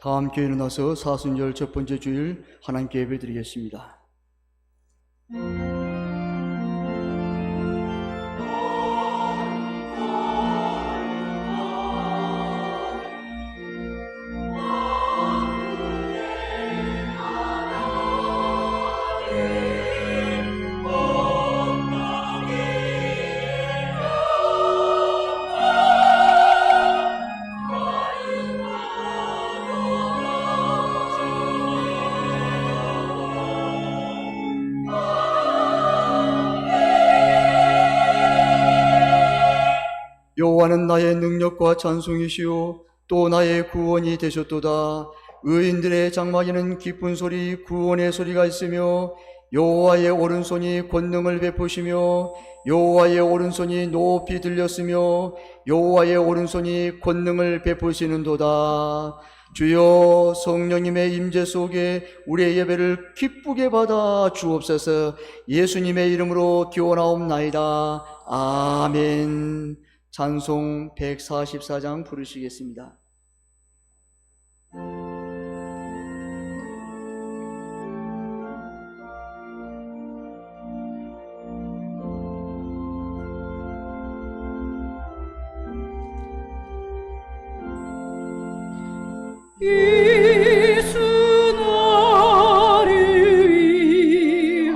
다 함께 일어나서 사순절 첫 번째 주일 하나님께 예배드리겠습니다. 여호와는 나의 능력과 찬송이시요 또 나의 구원이 되셨도다. 의인들의 장막에는 기쁜 소리 구원의 소리가 있으며 여호와의 오른손이 권능을 베푸시며 여호와의 오른손이 높이 들렸으며 여호와의 오른손이 권능을 베푸시는도다. 주여, 성령님의 임재 속에 우리의 예배를 기쁘게 받아 주옵소서. 예수님의 이름으로 기원하옵나이다. 아멘. 찬송 144장 부르시겠습니다. 예수 나를 위하여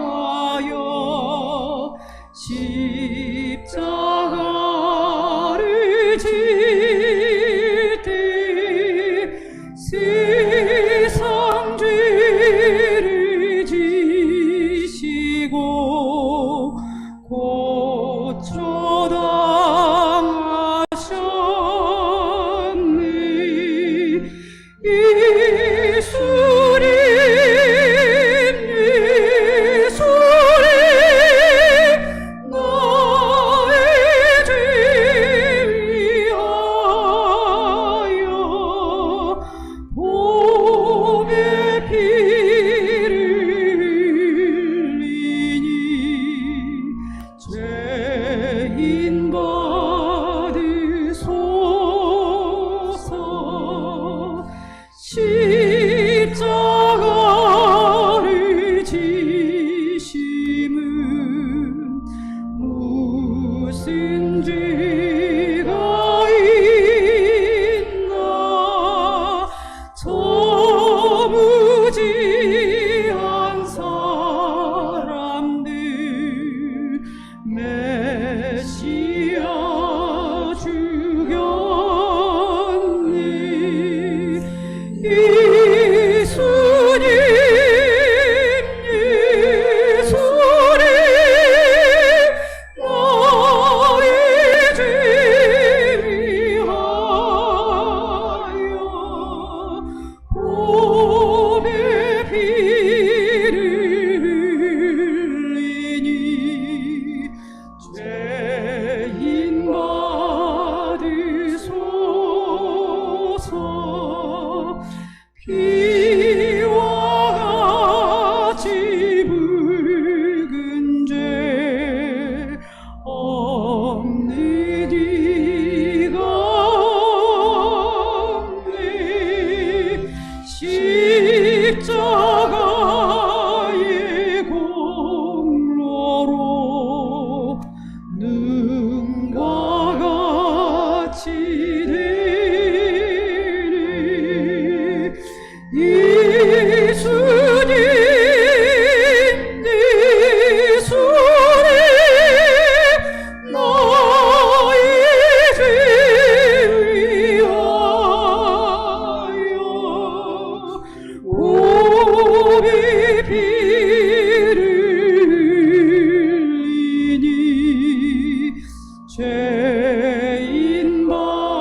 십자가를 질 때 세상 죄를 지시고 고쳐당하셨네. 예수님, 예수님, 나의 죄 위하여 보배 피를 흘리니 죄인 받으소서. 십자가를 지심은 무슨 죄가 있나. 저 무지한 사람들 메시아 죽였네. 예수님, 예수님, 나의 죄 위하여 보배 피를 흘리니 죄인 받으소서. 피와 같이 붉은 죄 없는 이가 없네. 십자가의 공로로 능과 같이 되네. 예수님, 예수님, 나의 죄 위하여 보배 피를 흘리니 죄인 받으소서.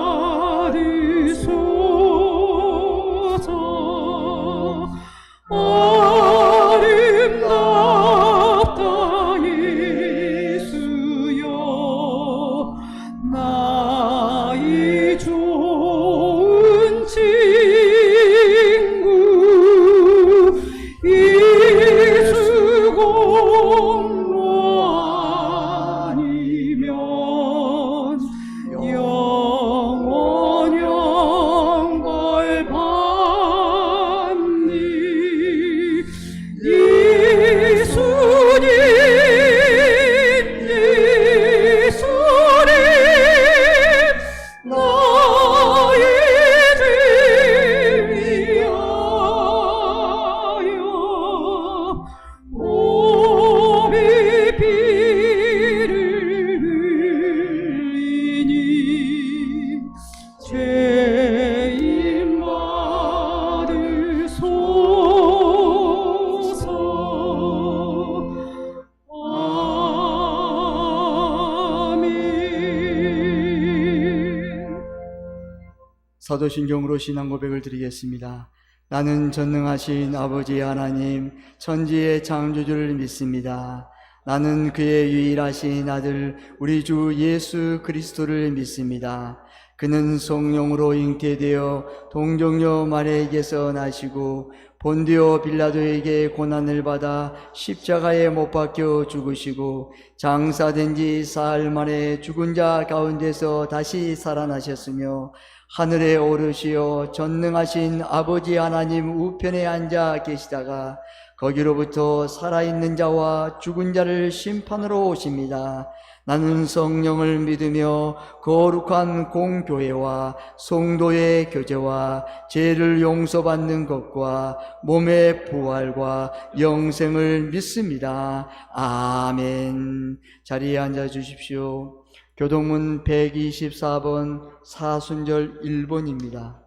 사도신경으로 신앙 고백을 드리겠습니다. 나는 전능하신 아버지 하나님 천지의 창조주를 믿습니다. 나는 그의 유일하신 아들 우리 주 예수 그리스도를 믿습니다. 그는 성령으로 잉태되어 동정녀 마리아에게서 나시고 본디오 빌라도에게 고난을 받아 십자가에 못 박혀 죽으시고 장사된 지 사흘 만에 죽은 자 가운데서 다시 살아나셨으며 하늘에 오르시어 전능하신 아버지 하나님 우편에 앉아 계시다가 거기로부터 살아있는 자와 죽은 자를 심판으로 오십니다. 나는 성령을 믿으며 거룩한 공교회와 성도의 교제와 죄를 용서받는 것과 몸의 부활과 영생을 믿습니다. 아멘. 자리에 앉아 주십시오. 교동문 124번 사순절 1번입니다.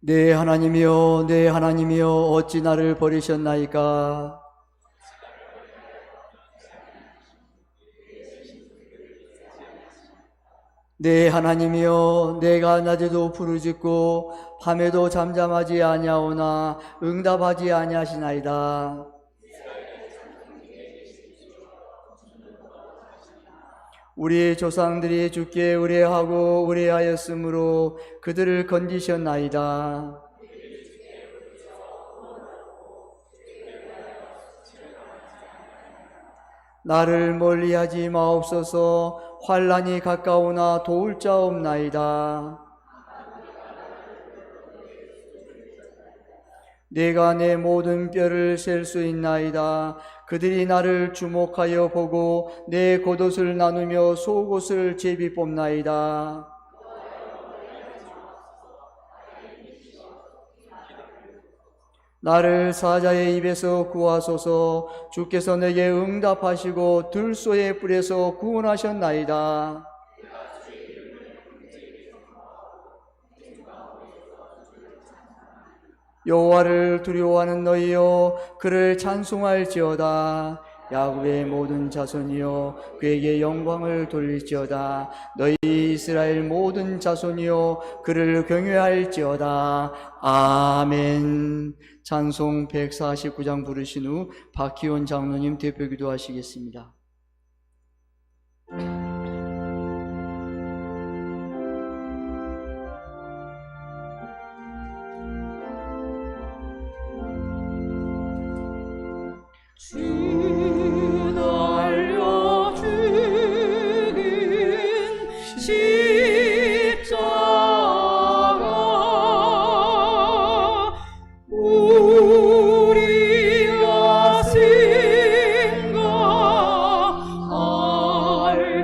내 하나님이여 내 하나님이여 어찌 나를 버리셨나이까. 내 하나님이여 내가 낮에도 부르짖고 밤에도 잠잠하지 아니하오나 응답하지 아니하시나이다. 우리 조상들이 주께 의뢰하고 의뢰하였으므로 그들을 건지셨나이다. 나를 멀리하지 마옵소서. 환난이 가까우나 도울 자 없나이다. 내가 내 모든 뼈를 셀 수 있나이다. 그들이 나를 주목하여 보고 내 겉옷을 나누며 속옷을 제비 뽑나이다. 나를 사자의 입에서 구하소서. 주께서 내게 응답하시고 들소의 뿔에서 구원하셨나이다. 여호와를 두려워하는 너희여 그를 찬송할지어다. 야곱의 모든 자손이여 그에게 영광을 돌릴지어다. 너희 이스라엘 모든 자손이여 그를 경외할지어다. 아멘. 찬송 149장 부르신 후 박희원 장로님 대표 기도하시겠습니다. 주 날려 죽인 십자가 우리가 생각할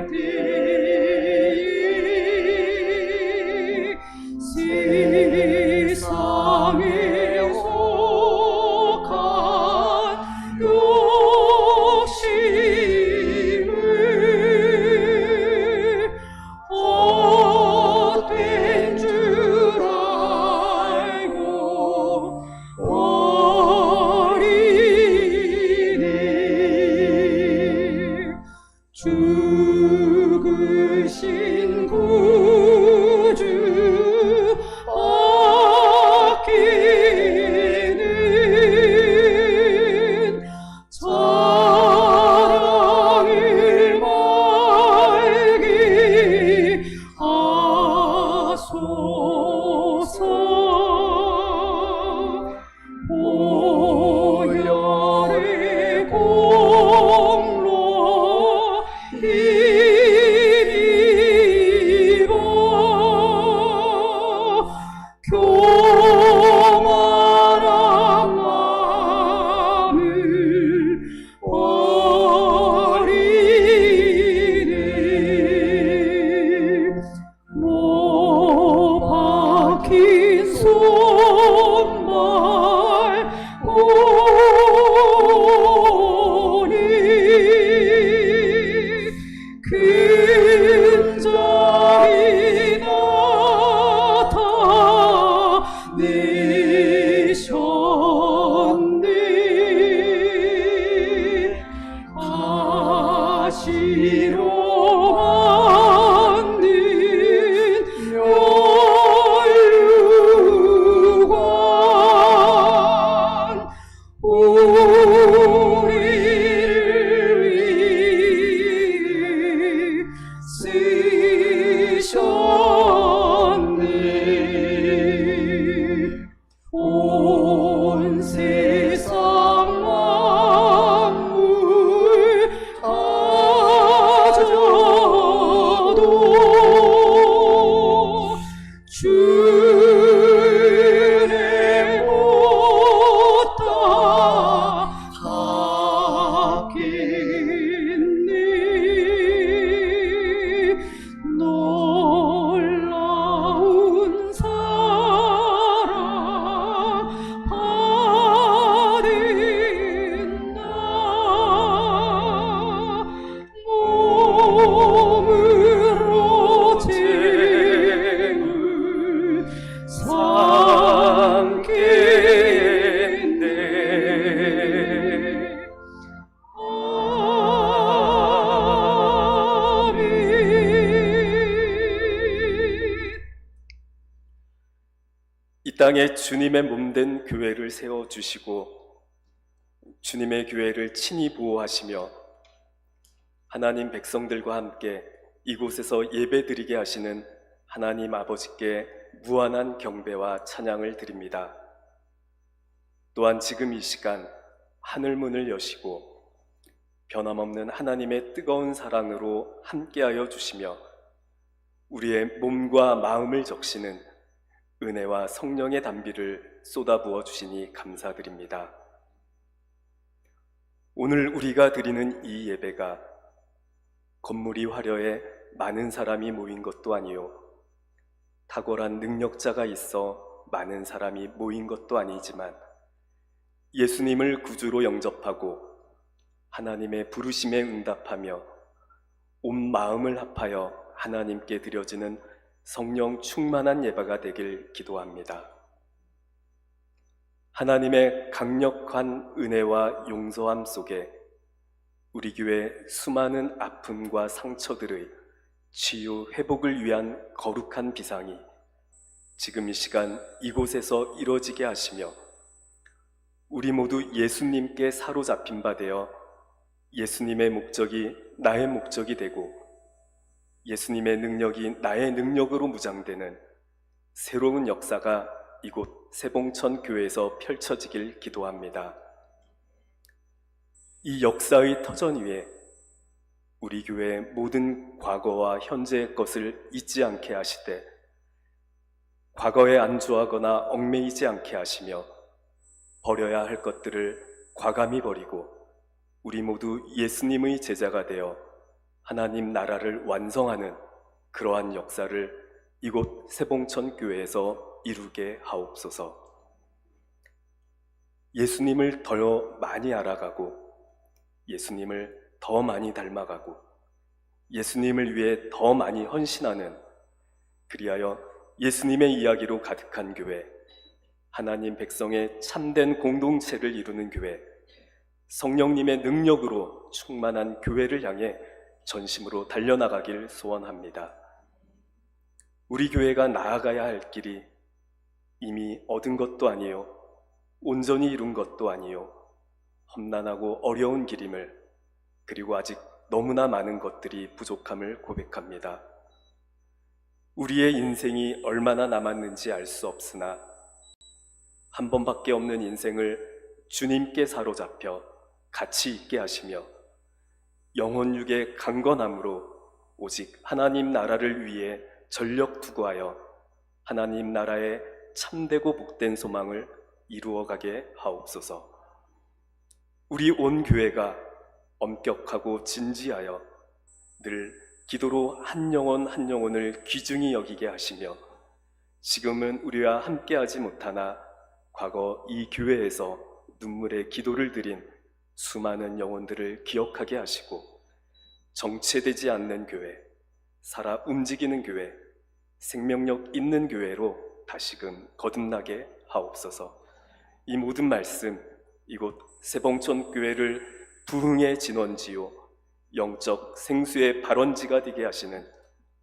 때 세상에 속한 욕심을 헛된 줄 알고 버리니 죽으신 구주 아끼는 사랑을 말게 하소서. 보혈의 공로 힘입어 교만한 마음을 버리네. 못 박힌 손발 보니 근자이 나타나 온 세상 만물 가져도 주를 못 따라가겠니. 놀라운 사랑 받은다. 몸으로 죄를 삼겠네. 이 땅에 주님의 몸된 교회를 세워주시고 주님의 교회를 친히 보호하시며 하나님 백성들과 함께 이곳에서 예배드리게 하시는 하나님 아버지께 무한한 경배와 찬양을 드립니다. 또한 지금 이 시간 하늘문을 여시고 변함없는 하나님의 뜨거운 사랑으로 함께하여 주시며 우리의 몸과 마음을 적시는 은혜와 성령의 단비를 쏟아부어 주시니 감사드립니다. 오늘 우리가 드리는 이 예배가 건물이 화려해 많은 사람이 모인 것도 아니요 탁월한 능력자가 있어 많은 사람이 모인 것도 아니지만 예수님을 구주로 영접하고 하나님의 부르심에 응답하며 온 마음을 합하여 하나님께 드려지는 성령 충만한 예배가 되길 기도합니다. 하나님의 강력한 은혜와 용서함 속에 우리 교회 수많은 아픔과 상처들의 치유, 회복을 위한 거룩한 비상이 지금 이 시간 이곳에서 이루어지게 하시며 우리 모두 예수님께 사로잡힌 바 되어 예수님의 목적이 나의 목적이 되고 예수님의 능력이 나의 능력으로 무장되는 새로운 역사가 이곳 세봉천 교회에서 펼쳐지길 기도합니다. 이 역사의 터전 위에 우리 교회의 모든 과거와 현재의 것을 잊지 않게 하시되 과거에 안주하거나 얽매이지 않게 하시며 버려야 할 것들을 과감히 버리고 우리 모두 예수님의 제자가 되어 하나님 나라를 완성하는 그러한 역사를 이곳 세봉천 교회에서 이루게 하옵소서. 예수님을 더 많이 알아가고 예수님을 더 많이 닮아가고 예수님을 위해 더 많이 헌신하는 그리하여 예수님의 이야기로 가득한 교회, 하나님 백성의 참된 공동체를 이루는 교회, 성령님의 능력으로 충만한 교회를 향해 전심으로 달려나가길 소원합니다. 우리 교회가 나아가야 할 길이 이미 얻은 것도 아니요 온전히 이룬 것도 아니요 험난하고 어려운 길임을 그리고 아직 너무나 많은 것들이 부족함을 고백합니다. 우리의 인생이 얼마나 남았는지 알 수 없으나 한 번밖에 없는 인생을 주님께 사로잡혀 가치 있게 하시며 영혼육의 강건함으로 오직 하나님 나라를 위해 전력 투구하여 하나님 나라의 참되고 복된 소망을 이루어가게 하옵소서. 우리 온 교회가 엄격하고 진지하여 늘 기도로 한 영혼 한 영혼을 귀중히 여기게 하시며 지금은 우리와 함께하지 못하나 과거 이 교회에서 눈물의 기도를 드린 수많은 영혼들을 기억하게 하시고 정체되지 않는 교회, 살아 움직이는 교회, 생명력 있는 교회로 다시금 거듭나게 하옵소서. 이 모든 말씀 이곳 세봉천 교회를 부흥의 진원지요 영적 생수의 발원지가 되게 하시는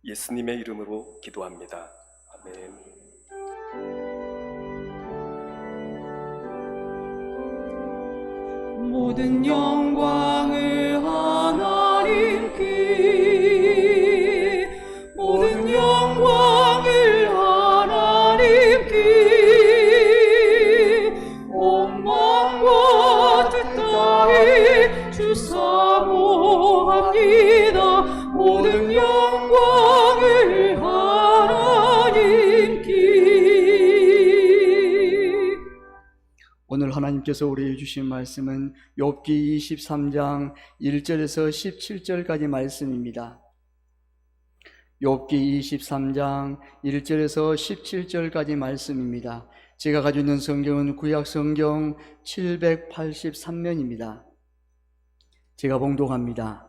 예수님의 이름으로 기도합니다. 아멘. 모든 영광을 하나님께, 모든 영광을 하나님께, 온 오늘 하나님께서 우리에게 주신 말씀은 욥기 23장 1절에서 17절까지 말씀입니다. 욥기 23장 1절에서 17절까지 말씀입니다. 제가 가지고 있는 성경은 구약 성경 783면입니다. 제가 봉독합니다.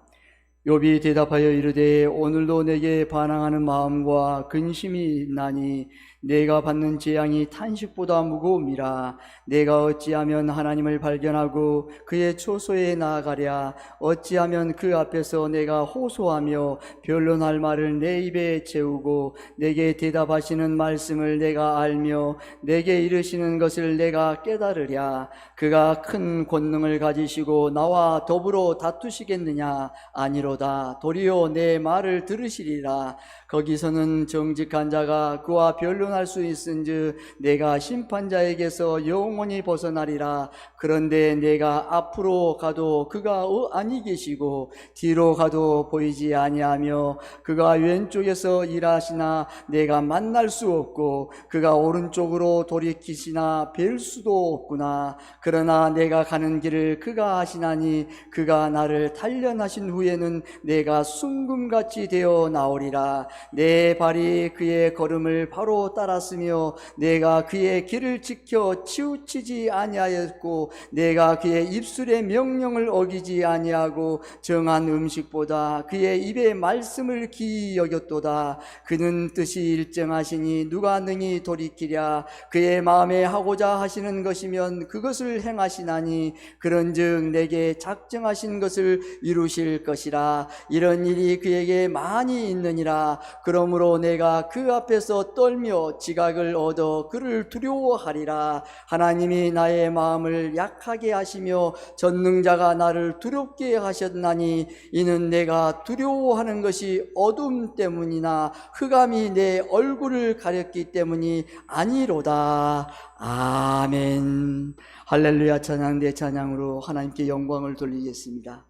욥이 대답하여 이르되 오늘도 내게 반항하는 마음과 근심이 있나니 내가 받는 재앙이 탄식보다 무거움이라. 내가 어찌하면 하나님을 발견하고 그의 초소에 나아가랴. 어찌하면 그 앞에서 내가 호소하며 변론할 말을 내 입에 채우고 내게 대답하시는 말씀을 내가 알며 내게 이르시는 것을 내가 깨달으랴. 그가 큰 권능을 가지시고 나와 더불어 다투시겠느냐? 아니로다. 도리어 내 말을 들으시리라. 거기서는 정직한 자가 그와 변론할 수 있은즉 내가 심판자에게서 영원히 벗어나리라. 그런데 내가 앞으로 가도 그가 아니 계시고 뒤로 가도 보이지 아니하며 그가 왼쪽에서 일하시나 내가 만날 수 없고 그가 오른쪽으로 돌이키시나 뵐 수도 없구나. 그러나 내가 가는 길을 그가 아시나니 그가 나를 단련하신 후에는 내가 순금같이 되어 나오리라. 내 발이 그의 걸음을 바로 따랐으며 내가 그의 길을 지켜 치우치지 아니하였고 내가 그의 입술의 명령을 어기지 아니하고 정한 음식보다 그의 입의 말씀을 기이 여겼도다. 그는 뜻이 일정하시니 누가 능히 돌이키랴. 그의 마음에 하고자 하시는 것이면 그것을 행하시나니 그런즉 내게 작정하신 것을 이루실 것이라. 이런 일이 그에게 많이 있느니라. 그러므로 내가 그 앞에서 떨며 지각을 얻어 그를 두려워하리라. 하나님이 나의 마음을 약하게 하시며 전능자가 나를 두렵게 하셨나니 이는 내가 두려워하는 것이 어둠 때문이나 흑암이 내 얼굴을 가렸기 때문이 아니로다. 아멘. 할렐루야. 찬양 내 찬양으로 하나님께 영광을 돌리겠습니다.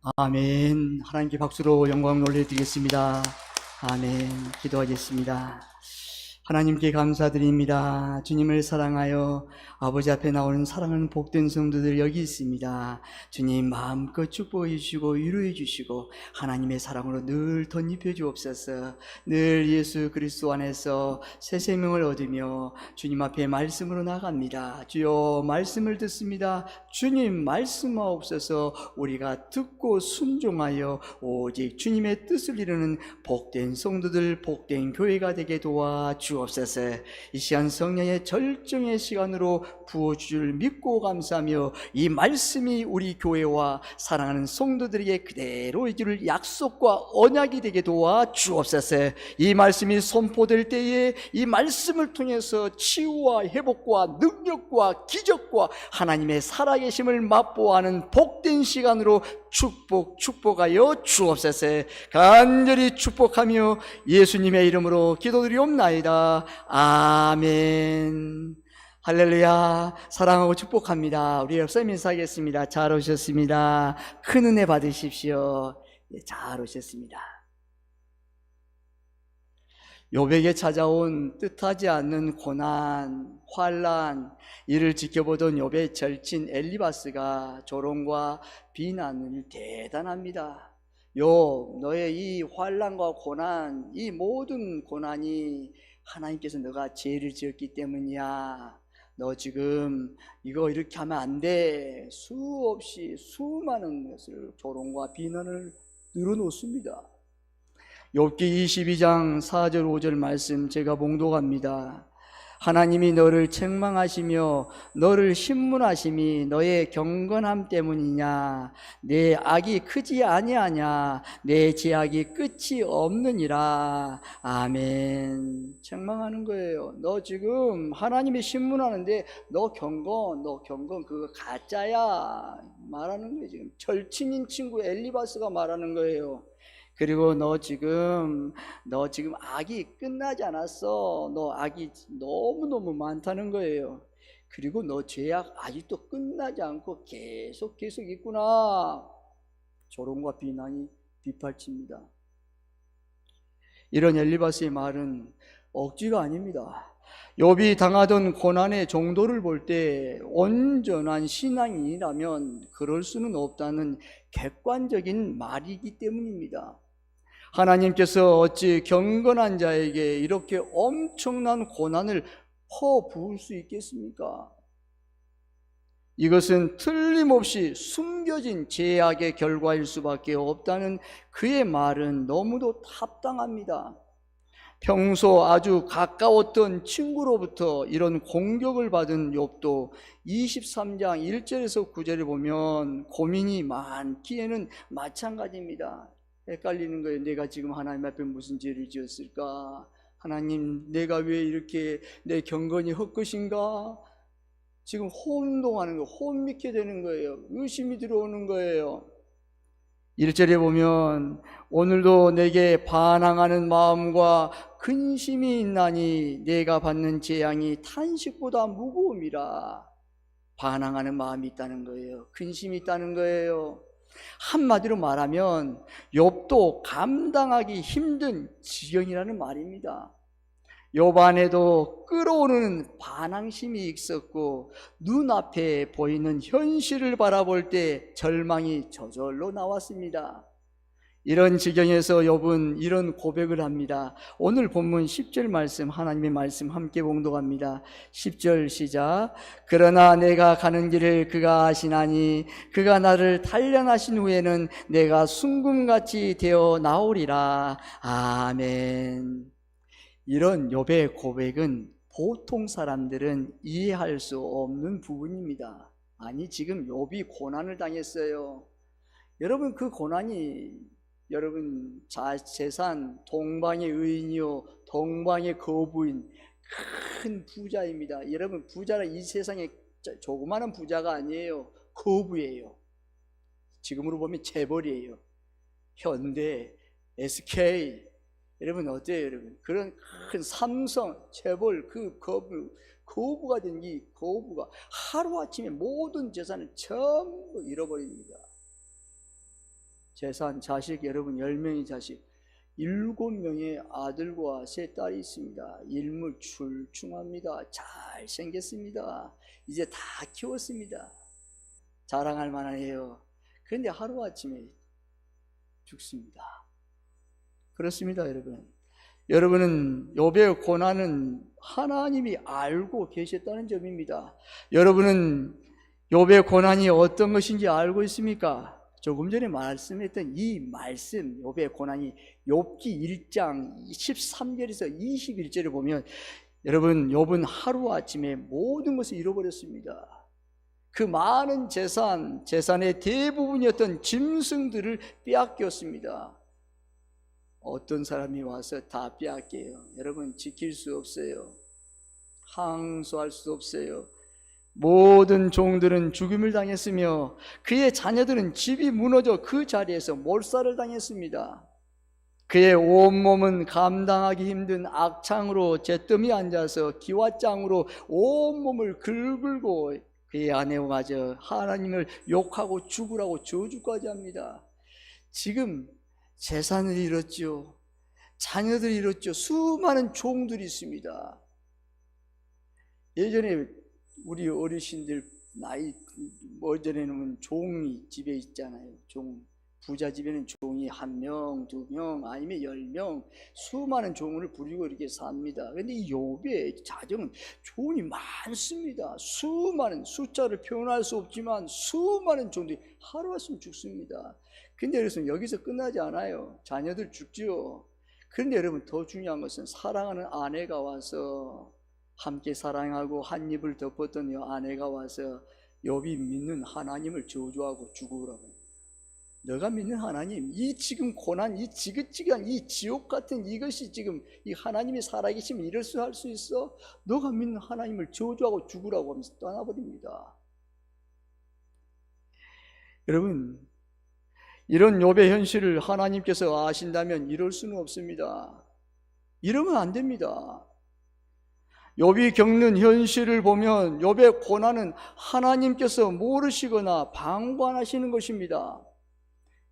아멘. 하나님께 박수로 영광 올려드리겠습니다. 아멘. 기도하겠습니다. 하나님께 감사드립니다. 주님을 사랑하여 아버지 앞에 나오는 사랑하는 복된 성도들 여기 있습니다. 주님 마음껏 축복해 주시고 위로해 주시고 하나님의 사랑으로 늘 덧입혀 주옵소서. 늘 예수 그리스도 안에서 새 생명을 얻으며 주님 앞에 말씀으로 나갑니다. 주여 말씀을 듣습니다. 주님 말씀하옵소서. 우리가 듣고 순종하여 오직 주님의 뜻을 이루는 복된 성도들, 복된 교회가 되게 도와 주옵소서. 이 시간 성령의 절정의 시간으로 부어주실 믿고 감사하며 이 말씀이 우리 교회와 사랑하는 성도들에게 그대로 이룰 약속과 언약이 되게 도와 주옵소서. 이 말씀이 선포될 때에 이 말씀을 통해서 치유와 회복과 능력과 기적과 하나님의 살아계심을 맛보아하는 복된 시간으로 축복하여 주옵소서. 간절히 축복하며 예수님의 이름으로 기도드리옵나이다. 아멘. 할렐루야. 사랑하고 축복합니다. 우리 옆사님 인사하겠습니다. 잘 오셨습니다. 큰 은혜 받으십시오. 잘 오셨습니다. 욥에게 찾아온 뜻하지 않는 고난, 환난, 이를 지켜보던 욥의 절친 엘리바스가 조롱과 비난을 대단합니다. 욥, 너의 이 환난과 고난, 이 모든 고난이 하나님께서 너가 죄를 지었기 때문이야. 너 지금 이거 이렇게 하면 안 돼. 수없이 수많은 것을 조롱과 비난을 늘어놓습니다. 욥기 22장 4절 5절 말씀 제가 봉독합니다. 하나님이 너를 책망하시며 너를 신문하심이 너의 경건함 때문이냐? 내 악이 크지 아니하냐? 내 죄악이 끝이 없느니라. 아멘. 책망하는 거예요. 너 지금 하나님이 신문하는데 너 경건 그거 가짜야 말하는 거예요. 지금 절친인 친구 엘리바스가 말하는 거예요. 그리고 너 지금 악이 끝나지 않았어. 너 악이 너무너무 많다는 거예요. 그리고 너 죄악 아직도 끝나지 않고 계속 있구나. 조롱과 비난이 빗발칩니다. 이런 엘리바스의 말은 억지가 아닙니다. 욥이 당하던 고난의 정도를 볼 때 온전한 신앙인이라면 그럴 수는 없다는 객관적인 말이기 때문입니다. 하나님께서 어찌 경건한 자에게 이렇게 엄청난 고난을 퍼부을 수 있겠습니까? 이것은 틀림없이 숨겨진 죄악의 결과일 수밖에 없다는 그의 말은 너무도 합당합니다. 평소 아주 가까웠던 친구로부터 이런 공격을 받은 욥도 23장 1절에서 9절을 보면 고민이 많기에는 마찬가지입니다. 헷갈리는 거예요. 내가 지금 하나님 앞에 무슨 죄를 지었을까? 하나님, 내가 왜 이렇게 내 경건이 헛것인가? 지금 혼동하는 거예요. 혼미게 되는 거예요. 의심이 들어오는 거예요. 1절에 보면 오늘도 내게 반항하는 마음과 근심이 있나니 내가 받는 재앙이 탄식보다 무거움이라. 반항하는 마음이 있다는 거예요. 근심이 있다는 거예요. 한마디로 말하면 욥도 감당하기 힘든 지경이라는 말입니다. 욥 안에도 끓어오르는 반항심이 있었고 눈앞에 보이는 현실을 바라볼 때 절망이 저절로 나왔습니다. 이런 지경에서 욥은 이런 고백을 합니다. 오늘 본문 10절 말씀, 하나님의 말씀 함께 봉독합니다. 10절 시작. 그러나 내가 가는 길을 그가 아시나니 그가 나를 단련하신 후에는 내가 순금같이 되어 나오리라. 아멘. 이런 욥의 고백은 보통 사람들은 이해할 수 없는 부분입니다. 아니, 지금 욥이 고난을 당했어요. 여러분, 그 고난이 여러분 재산 동방의 의인이요 동방의 거부인 큰 부자입니다. 여러분, 부자는 이 세상에 조그마한 부자가 아니에요. 거부예요. 지금으로 보면 재벌이에요. 현대, SK. 여러분 어때요? 여러분, 그런 큰 삼성, 재벌, 그 거부가 된 이 거부가 하루아침에 모든 재산을 전부 잃어버립니다. 재산, 자식, 여러분 10명의 자식, 7명의 아들과 3딸이 있습니다. 일물 출중합니다. 잘생겼습니다. 이제 다 키웠습니다. 자랑할 만해요. 그런데 하루아침에 죽습니다. 그렇습니다, 여러분. 여러분은 욥의 고난은 하나님이 알고 계셨다는 점입니다. 여러분은 욥의 고난이 어떤 것인지 알고 있습니까? 조금 전에 말씀했던 이 말씀, 욥의 고난이 욥기 1장 13절에서 21절을 보면 여러분, 욥은 하루아침에 모든 것을 잃어버렸습니다. 그 많은 재산의 대부분이었던 짐승들을 빼앗겼습니다. 어떤 사람이 와서 다 빼앗겨요. 여러분, 지킬 수 없어요. 항소할 수 없어요. 모든 종들은 죽음을 당했으며 그의 자녀들은 집이 무너져 그 자리에서 몰살을 당했습니다. 그의 온몸은 감당하기 힘든 악창으로 잿더미에 앉아서 기와장으로 온몸을 긁고 그의 아내마저 하나님을 욕하고 죽으라고 저주까지 합니다. 지금 재산을 잃었죠. 자녀들을 잃었죠. 수많은 종들이 있습니다. 예전에 우리 어르신들 나이 전에는 종이 집에 있잖아요. 부자 집에는 종이 1명, 2명, 아니면 10명, 수많은 종을 부리고 이렇게 삽니다. 그런데 이 욥의 가정은 종이 많습니다. 수많은, 숫자를 표현할 수 없지만 수많은 종들이 하루아침에 죽습니다. 근데 여러분, 여기서 끝나지 않아요. 자녀들 죽지요. 그런데 여러분, 더 중요한 것은 사랑하는 아내가 와서 함께 사랑하고 한 입을 덮었던 이 아내가 와서 욥이 믿는 하나님을 저주하고 죽으라고. 너가 믿는 하나님, 이 지금 고난, 이 지긋지긋한 이 지옥 같은 이것이 지금 이 하나님이 살아계시면 이럴 수 할 수 있어? 너가 믿는 하나님을 저주하고 죽으라고 하면서 떠나버립니다. 여러분, 이런 욥의 현실을 하나님께서 아신다면 이럴 수는 없습니다. 이러면 안 됩니다. 욥이 겪는 현실을 보면 욥의 고난은 하나님께서 모르시거나 방관하시는 것입니다.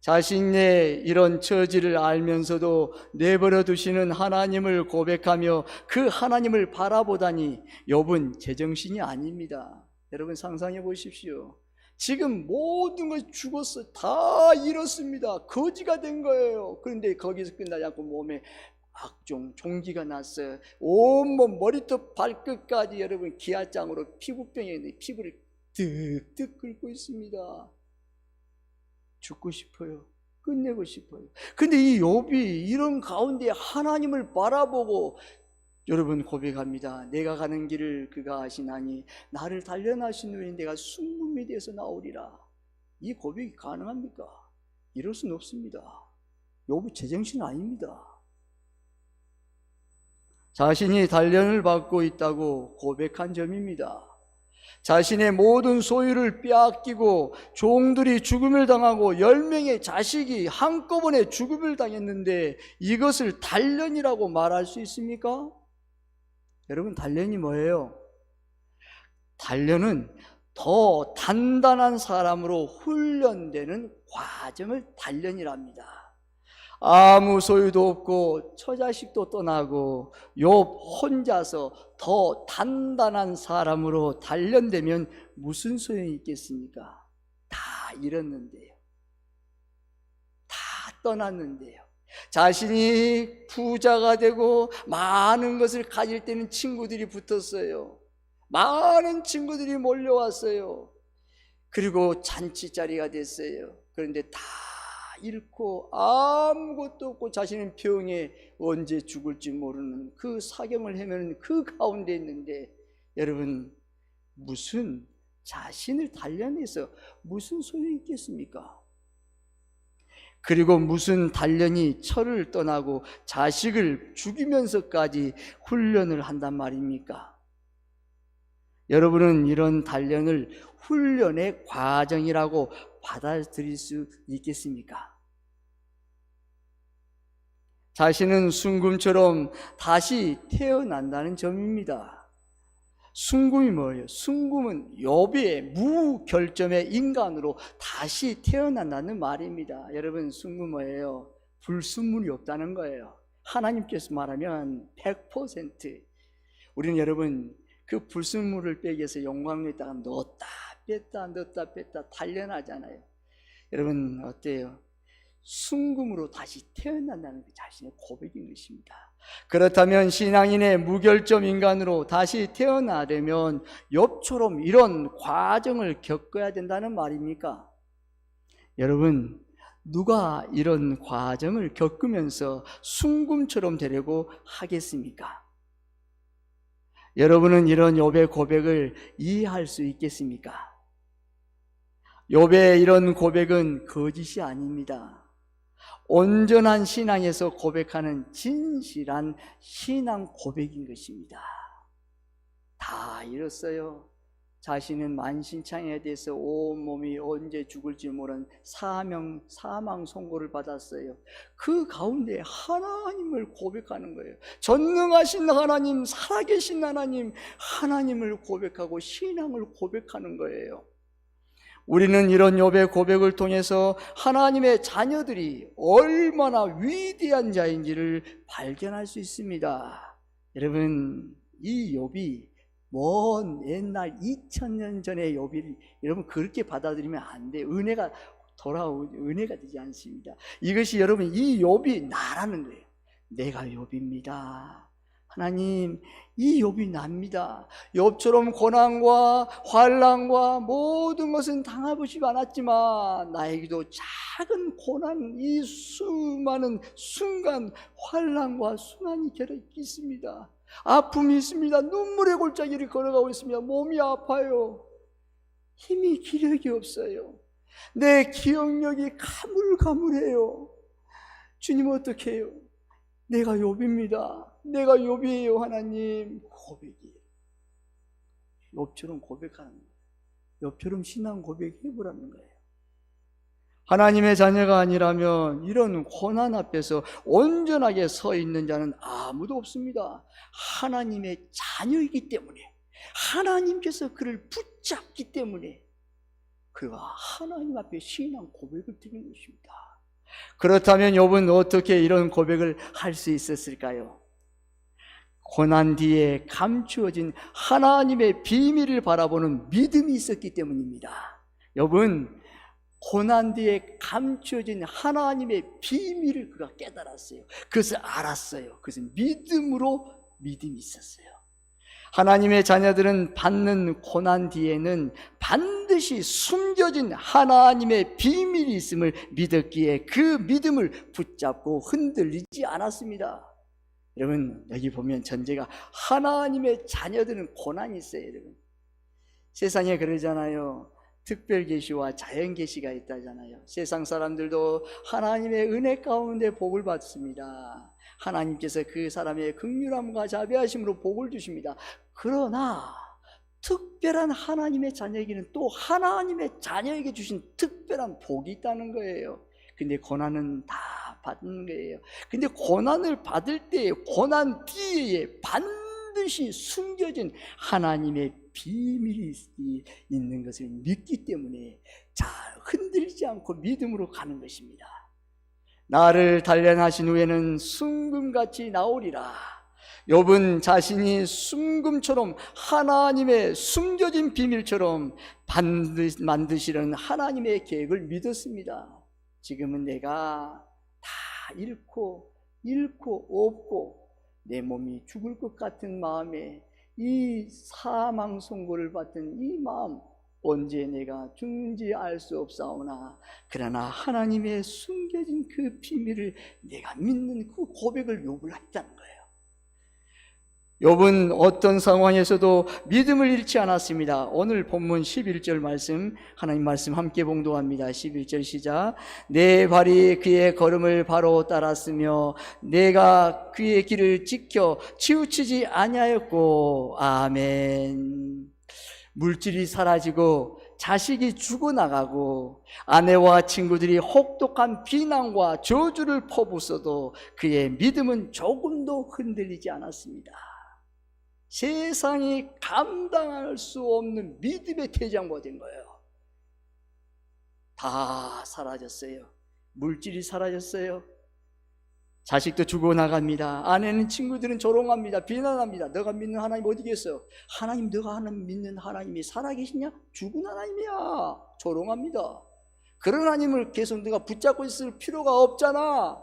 자신의 이런 처지를 알면서도 내버려 두시는 하나님을 고백하며 그 하나님을 바라보다니 욥은 제정신이 아닙니다. 여러분, 상상해 보십시오. 지금 모든 것이 죽었어. 다 잃었습니다. 거지가 된 거예요. 그런데 거기서 끝나지 않고 몸에 종기가 났어요. 온몸 머리부터 발끝까지 여러분 기아장으로 피부병에 피부를 득득 끓고 있습니다. 죽고 싶어요. 끝내고 싶어요. 근데 이 욥이 이런 가운데 하나님을 바라보고 여러분 고백합니다. 내가 가는 길을 그가 아시나니 나를 단련하신 후에 내가 순금이 되어서 나오리라. 이 고백이 가능합니까? 이럴 수는 없습니다. 욥이 제정신 아닙니다. 자신이 단련을 받고 있다고 고백한 점입니다. 자신의 모든 소유를 빼앗기고 종들이 죽음을 당하고 10명의 자식이 한꺼번에 죽음을 당했는데 이것을 단련이라고 말할 수 있습니까? 여러분, 단련이 뭐예요? 단련은 더 단단한 사람으로 훈련되는 과정을 단련이랍니다. 아무 소유도 없고 처자식도 떠나고 욥 혼자서 더 단단한 사람으로 단련되면 무슨 소용이 있겠습니까? 다 잃었는데요. 다 떠났는데요. 자신이 부자가 되고 많은 것을 가질 때는 친구들이 붙었어요. 많은 친구들이 몰려왔어요. 그리고 잔치자리가 됐어요. 그런데 다 잃고 아무것도 없고 자신은 병에 언제 죽을지 모르는 그 사경을 헤매는 그 가운데 있는데 여러분, 무슨 자신을 단련해서 무슨 소용이 있겠습니까? 그리고 무슨 단련이 철을 떠나고 자식을 죽이면서까지 훈련을 한단 말입니까? 여러분은 이런 단련을 훈련의 과정이라고 받아들일 수 있겠습니까? 자신은 순금처럼 다시 태어난다는 점입니다. 순금이 뭐예요? 순금은 욥의 무결점의 인간으로 다시 태어난다는 말입니다. 여러분, 순금 뭐예요? 불순물이 없다는 거예요. 하나님께서 말하면 100%. 우리는 여러분 그 불순물을 빼기 위해서 영광에다가 넣었다 뺐다 단련하잖아요. 여러분 어때요? 순금으로 다시 태어난다는 게 자신의 고백인 것입니다. 그렇다면 신앙인의 무결점 인간으로 다시 태어나려면 욥처럼 이런 과정을 겪어야 된다는 말입니까? 여러분, 누가 이런 과정을 겪으면서 순금처럼 되려고 하겠습니까? 여러분은 이런 욥의 고백을 이해할 수 있겠습니까? 욥의 이런 고백은 거짓이 아닙니다. 온전한 신앙에서 고백하는 진실한 신앙 고백인 것입니다. 다 잃었어요. 자신은 만신창이에 대해서 온몸이 언제 죽을지 모르는 사망 선고를 받았어요. 그 가운데 하나님을 고백하는 거예요. 전능하신 하나님, 살아계신 하나님, 하나님을 고백하고 신앙을 고백하는 거예요. 우리는 이런 욥의 고백을 통해서 하나님의 자녀들이 얼마나 위대한 자인지를 발견할 수 있습니다. 여러분, 이 욥이 먼 옛날 2000년 전의 욥을 여러분 그렇게 받아들이면 안 돼요. 은혜가 되지 않습니다. 이것이 여러분 이 욥이 나라는 거예요. 내가 욥입니다. 하나님, 이 욥이 납니다. 욥처럼 고난과 환난과 모든 것은 당해보지 않았지만 나에게도 작은 고난, 이 수많은 순간 환난과 순환이 결여 있습니다. 아픔이 있습니다. 눈물의 골짜기를 걸어가고 있습니다. 몸이 아파요. 힘이 기력이 없어요. 내 기억력이 가물가물해요. 주님 어떻게 해요? 내가 욥입니다. 내가 욥이에요. 하나님. 고백이에요. 욥처럼 고백하는 거예요. 욥처럼 신앙 고백해보라는 거예요. 하나님의 자녀가 아니라면 이런 고난 앞에서 온전하게 서 있는 자는 아무도 없습니다. 하나님의 자녀이기 때문에, 하나님께서 그를 붙잡기 때문에 그가 하나님 앞에 신앙 고백을 드리는 것입니다. 그렇다면 욥은 어떻게 이런 고백을 할 수 있었을까요? 고난 뒤에 감추어진 하나님의 비밀을 바라보는 믿음이 있었기 때문입니다. 욥은 고난 뒤에 감추어진 하나님의 비밀을 그가 깨달았어요. 그것을 알았어요. 그것은 믿음이 있었어요. 하나님의 자녀들은 받는 고난 뒤에는 반드시 숨겨진 하나님의 비밀이 있음을 믿었기에 그 믿음을 붙잡고 흔들리지 않았습니다. 여러분, 여기 보면 전제가 하나님의 자녀들은 고난이 있어요. 여러분, 세상에 그러잖아요. 특별 계시와 자연 계시가 있다잖아요. 세상 사람들도 하나님의 은혜 가운데 복을 받습니다. 하나님께서 그 사람의 긍휼함과 자비하심으로 복을 주십니다. 그러나 특별한 하나님의 자녀에게는 또 하나님의 자녀에게 주신 특별한 복이 있다는 거예요. 근데 고난은 다 받는 거예요. 근데 고난을 받을 때 고난 뒤에 반드시 숨겨진 하나님의 비밀이 있는 것을 믿기 때문에 잘 흔들리지 않고 믿음으로 가는 것입니다. 나를 단련하신 후에는 순금같이 나오리라. 욥은 자신이 순금처럼 하나님의 숨겨진 비밀처럼 만드시려는 하나님의 계획을 믿었습니다. 지금은 내가 다 잃고 없고 내 몸이 죽을 것 같은 마음에 이 사망 선고를 받던 이 마음, 언제 내가 죽는지 알 수 없사오나 그러나 하나님의 숨겨진 그 비밀을 내가 믿는 그 고백을 욥을 했다는 거예요. 욥은 어떤 상황에서도 믿음을 잃지 않았습니다. 오늘 본문 11절 말씀, 하나님 말씀 함께 봉독합니다. 11절 시작. 내 발이 그의 걸음을 바로 따랐으며 내가 그의 길을 지켜 치우치지 아니하였고. 아멘. 물질이 사라지고 자식이 죽어나가고 아내와 친구들이 혹독한 비난과 저주를 퍼붓어도 그의 믿음은 조금도 흔들리지 않았습니다. 세상이 감당할 수 없는 믿음의 대장부가 된 거예요. 다 사라졌어요. 물질이 사라졌어요. 자식도 죽어나갑니다. 아내는, 친구들은 조롱합니다. 비난합니다. 너가 믿는 하나님 어디겠어? 하나님, 너가 하나님 믿는 하나님이 살아계시냐? 죽은 하나님이야. 조롱합니다. 그런 하나님을 계속 네가 붙잡고 있을 필요가 없잖아.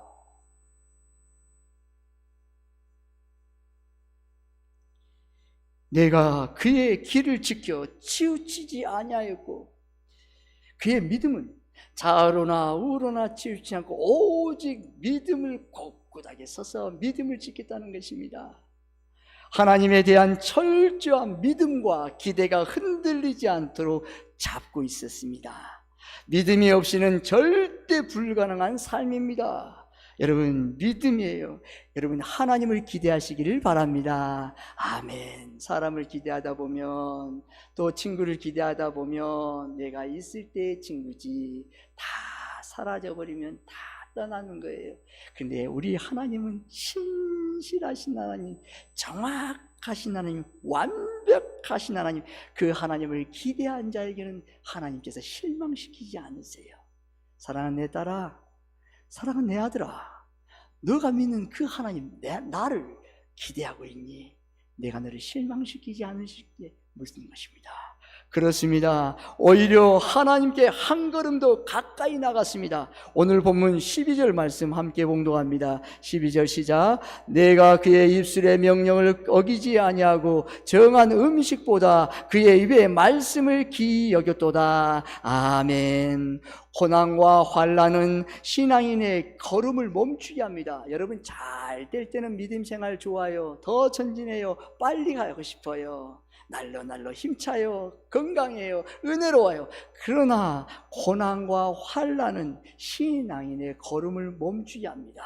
내가 그의 길을 지켜 치우치지 아니하였고, 그의 믿음은 좌로나 우로나 치우치지 않고 오직 믿음을 굳건하게 서서 믿음을 지켰다는 것입니다. 하나님에 대한 철저한 믿음과 기대가 흔들리지 않도록 잡고 있었습니다. 믿음이 없이는 절대 불가능한 삶입니다. 여러분, 믿음이에요. 여러분, 하나님을 기대하시기를 바랍니다. 아멘. 사람을 기대하다 보면, 또 친구를 기대하다 보면 내가 있을 때의 친구지 다 사라져버리면 다 떠나는 거예요. 근데 우리 하나님은 신실하신 하나님, 정확하신 하나님, 완벽하신 하나님, 그 하나님을 기대한 자에게는 하나님께서 실망시키지 않으세요. 사랑하는 내 딸아, 사랑하는 내 아들아, 너가 믿는 그 하나님, 나를 기대하고 있니? 내가 너를 실망시키지 않으실게 무슨 것입니다. 그렇습니다. 오히려 하나님께 한 걸음 더 가까이 나갔습니다. 오늘 본문 12절 말씀 함께 봉독합니다. 12절 시작. 내가 그의 입술의 명령을 어기지 아니하고 정한 음식보다 그의 입의 말씀을 귀히 여겼도다. 아멘. 고난과 환난은 신앙인의 걸음을 멈추게 합니다. 여러분, 잘 될 때는 믿음 생활 좋아요. 더 전진해요. 빨리 가고 싶어요. 날로 힘차요. 건강해요. 은혜로워요. 그러나 고난과 환난은 신앙인의 걸음을 멈추게 합니다.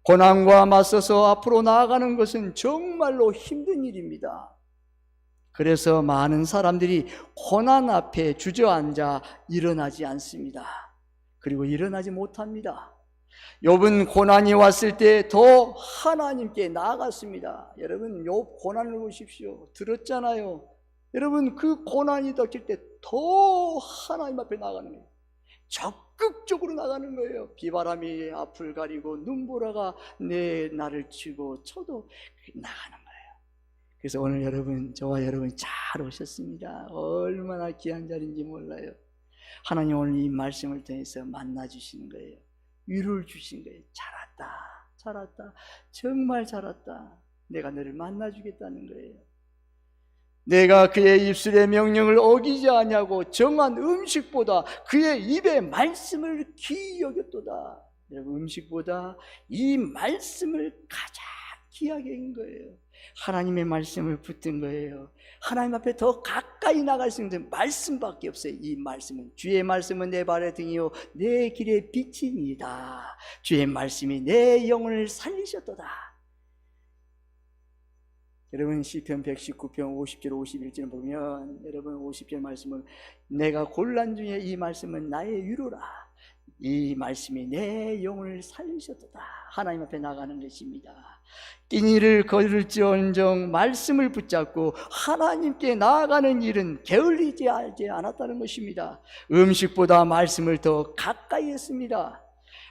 고난과 맞서서 앞으로 나아가는 것은 정말로 힘든 일입니다. 그래서 많은 사람들이 고난 앞에 주저앉아 일어나지 않습니다. 그리고 일어나지 못합니다. 욥은 고난이 왔을 때 더 하나님께 나아갔습니다. 여러분, 욥 고난을 보십시오. 들었잖아요. 여러분, 그 고난이 닥칠 때 더 하나님 앞에 나가는 거예요. 적극적으로 나가는 거예요. 비바람이 앞을 가리고 눈보라가 내 나를 치고 쳐도 나가는 거예요. 그래서 오늘 여러분, 저와 여러분 잘 오셨습니다. 얼마나 귀한 자리인지 몰라요. 하나님 오늘 이 말씀을 통해서 만나주시는 거예요. 위로를 주신 거예요. 잘 왔다. 정말 잘 왔다. 내가 너를 만나주겠다는 거예요. 내가 그의 입술의 명령을 어기지 아니하고 정한 음식보다 그의 입의 말씀을 귀히 여겼도다. 여러분, 음식보다 이 말씀을 가장 귀하게 한 거예요. 하나님의 말씀을 붙든 거예요. 하나님 앞에 더 가까이 나갈 수 있는 말씀밖에 없어요. 이 말씀은, 주의 말씀은 내 발의 등이요 내 길의 빛입니다. 주의 말씀이 내 영혼을 살리셨도다. 여러분, 시편 119편 50절 51절 보면, 여러분 50절 말씀은 내가 곤란 중에 이 말씀은 나의 위로라. 이 말씀이 내 영혼을 살리셨도다. 하나님 앞에 나가는 것입니다. 끼니를 걸을지언정 말씀을 붙잡고 하나님께 나아가는 일은 게을리지 않았다는 것입니다. 음식보다 말씀을 더 가까이 했습니다.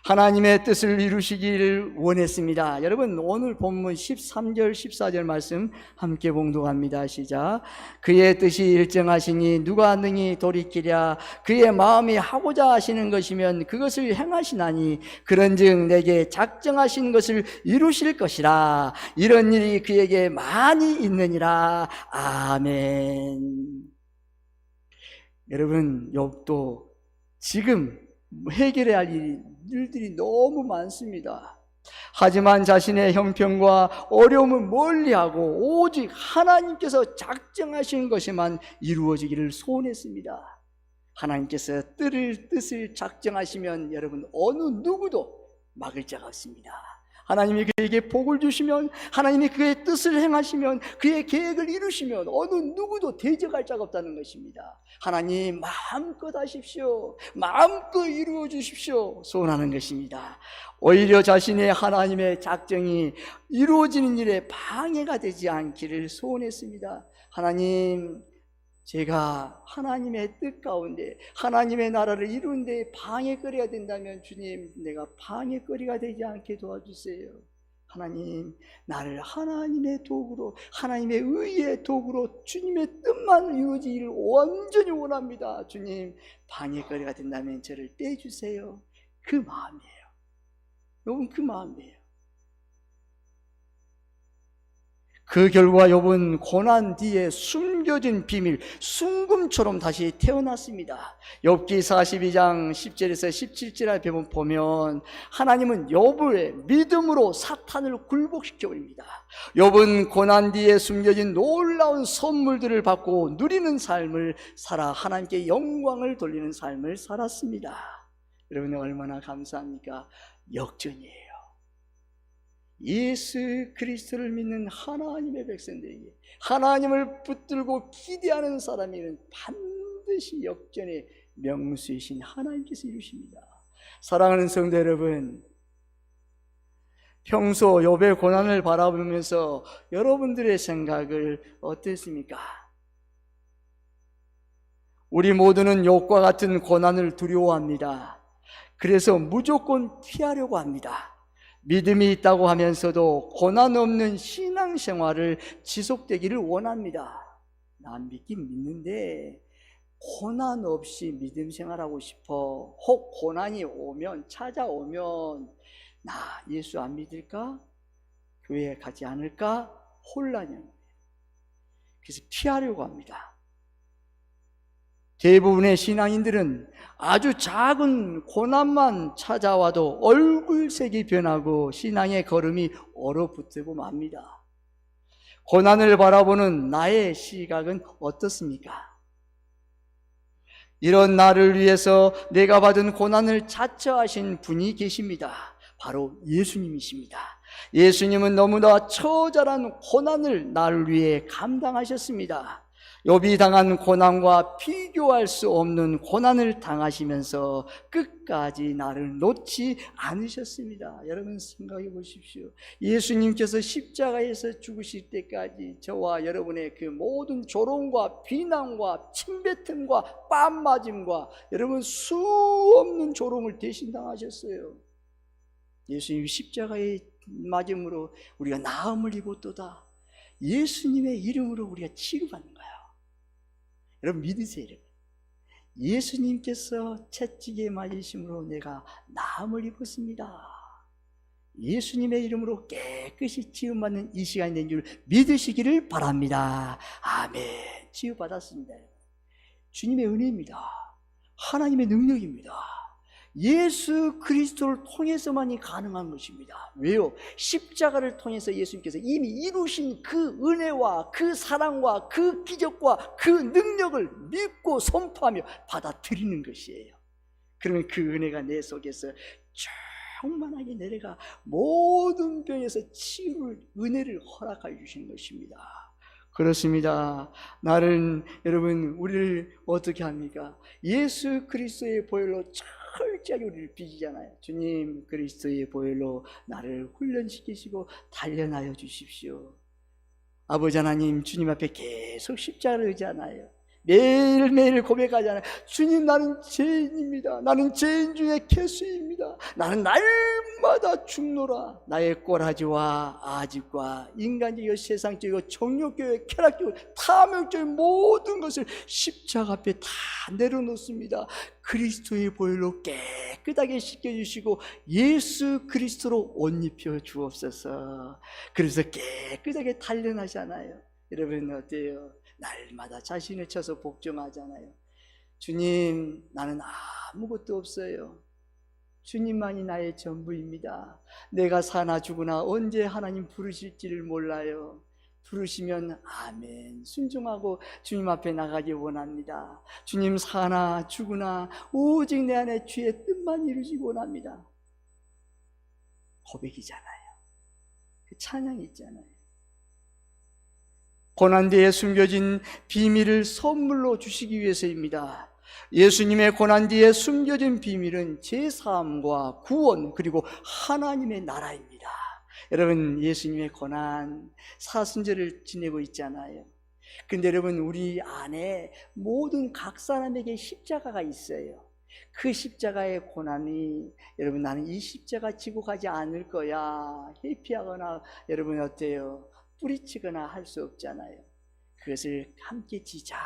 하나님의 뜻을 이루시기를 원했습니다. 여러분, 오늘 본문 13절 14절 말씀 함께 봉독합니다. 시작. 그의 뜻이 일정하시니 누가 능히 돌이키랴. 그의 마음이 하고자 하시는 것이면 그것을 행하시나니 그런즉 내게 작정하신 것을 이루실 것이라. 이런 일이 그에게 많이 있느니라. 아멘. 여러분, 욥도 지금 해결해야 할 일들이 너무 많습니다. 하지만 자신의 형편과 어려움은 멀리하고 오직 하나님께서 작정하신 것이만 이루어지기를 소원했습니다. 하나님께서 뜻을 작정하시면 여러분, 어느 누구도 막을 자가 없습니다. 하나님이 그에게 복을 주시면, 하나님이 그의 뜻을 행하시면, 그의 계획을 이루시면 어느 누구도 대적할 자가 없다는 것입니다. 하나님 마음껏 하십시오. 마음껏 이루어 주십시오. 소원하는 것입니다. 오히려 자신의 하나님의 작정이 이루어지는 일에 방해가 되지 않기를 소원했습니다. 하나님, 제가 하나님의 뜻 가운데 하나님의 나라를 이루는 데 방해거리가 된다면 주님, 내가 방해거리가 되지 않게 도와주세요. 하나님, 나를 하나님의 도구로, 하나님의 의의 도구로 주님의 뜻만 이루어지기를 온전히 원합니다. 주님, 방해거리가 된다면 저를 떼주세요. 그 마음이에요. 여러분, 그 마음이에요. 그 결과 욥은 고난 뒤에 숨겨진 비밀, 순금처럼 다시 태어났습니다. 욥기 42장 10절에서 17절에 보면 하나님은 욥을 믿음으로 사탄을 굴복시켜 버립니다. 욥은 고난 뒤에 숨겨진 놀라운 선물들을 받고 누리는 삶을 살아 하나님께 영광을 돌리는 삶을 살았습니다. 여러분, 얼마나 감사합니까? 역전이에요. 예수 그리스도를 믿는 하나님의 백성들에게, 하나님을 붙들고 기대하는 사람에게는 반드시 역전의 명수이신 하나님께서 이루십니다. 사랑하는 성도 여러분, 평소 욥의 고난을 바라보면서 여러분들의 생각을 어땠습니까? 우리 모두는 욥과 같은 고난을 두려워합니다. 그래서 무조건 피하려고 합니다. 믿음이 있다고 하면서도 고난 없는 신앙생활을 지속되기를 원합니다. 난 믿긴 믿는데 고난 없이 믿음 생활하고 싶어. 혹 고난이 오면, 찾아오면 나 예수 안 믿을까? 교회에 가지 않을까? 혼란이 옵니다. 그래서 피하려고 합니다. 대부분의 신앙인들은 아주 작은 고난만 찾아와도 얼굴색이 변하고 신앙의 걸음이 얼어붙고 맙니다. 고난을 바라보는 나의 시각은 어떻습니까? 이런 나를 위해서 내가 받은 고난을 자처하신 분이 계십니다. 바로 예수님이십니다. 예수님은 너무나 처절한 고난을 나를 위해 감당하셨습니다. 욥이 당한 고난과 비교할 수 없는 고난을 당하시면서 끝까지 나를 놓지 않으셨습니다. 여러분 생각해 보십시오. 예수님께서 십자가에서 죽으실 때까지 저와 여러분의 그 모든 조롱과 비난과 침뱉음과 뺨맞음과 여러분 수 없는 조롱을 대신 당하셨어요. 예수님이 십자가에 맞음으로 우리가 나음을 입었도다. 예수님의 이름으로 우리가 치유받는 거예요. 여러분 믿으세요. 여러분. 예수님께서 채찍에 맞으심으로 내가 나음을 입었습니다. 예수님의 이름으로 깨끗이 치유받는 이 시간이 된 줄 믿으시기를 바랍니다. 아멘. 치유받았습니다. 주님의 은혜입니다. 하나님의 능력입니다. 예수 그리스도를 통해서만이 가능한 것입니다. 왜요? 십자가를 통해서 예수님께서 이미 이루신 그 은혜와 그 사랑과 그 기적과 그 능력을 믿고 선포하며 받아들이는 것이에요. 그러면 그 은혜가 내 속에서 충만하게 내려가 모든 병에서 치유를, 은혜를 허락해 주시는 것입니다. 그렇습니다. 나는 여러분 우리를 어떻게 합니까? 예수 그리스도의 보혈로 철저하게 우리를 빚이잖아요. 주님 그리스도의 보혈로 나를 훈련시키시고 단련하여 주십시오. 아버지 하나님, 주님 앞에 계속 십자가를 의지하나요? 매일매일 고백하잖아요. 주님, 나는 죄인입니다. 나는 죄인 중에 개수입니다. 나는 날마다 죽노라. 나의 꼬라지와 아집과 인간적이고 세상적이고 정욕적이고 쾌락적이고 탐욕적인 모든 것을 십자가 앞에 다 내려놓습니다. 그리스도의 보혈로 깨끗하게 씻겨주시고 예수 그리스도로 옷 입혀 주옵소서. 그래서 깨끗하게 단련하잖아요. 여러분 어때요? 날마다 자신을 쳐서 복종하잖아요. 주님, 나는 아무것도 없어요. 주님만이 나의 전부입니다. 내가 사나 죽으나 언제 하나님 부르실지를 몰라요. 부르시면 아멘 순종하고 주님 앞에 나가기 원합니다. 주님, 사나 죽으나 오직 내 안에 주의 뜻만 이루시기 원합니다. 고백이잖아요. 그 찬양이 있잖아요. 고난뒤에 숨겨진 비밀을 선물로 주시기 위해서입니다. 예수님의 고난뒤에 숨겨진 비밀은 제사함과 구원, 그리고 하나님의 나라입니다. 여러분, 예수님의 고난, 사순절을 지내고 있잖아요. 근데 여러분, 우리 안에 모든 각 사람에게 십자가가 있어요. 그 십자가의 고난이, 여러분, 나는 이 십자가 지고 가지 않을 거야, 회피하거나, 여러분 어때요? 뿌리치거나 할 수 없잖아요. 그것을 함께 지자,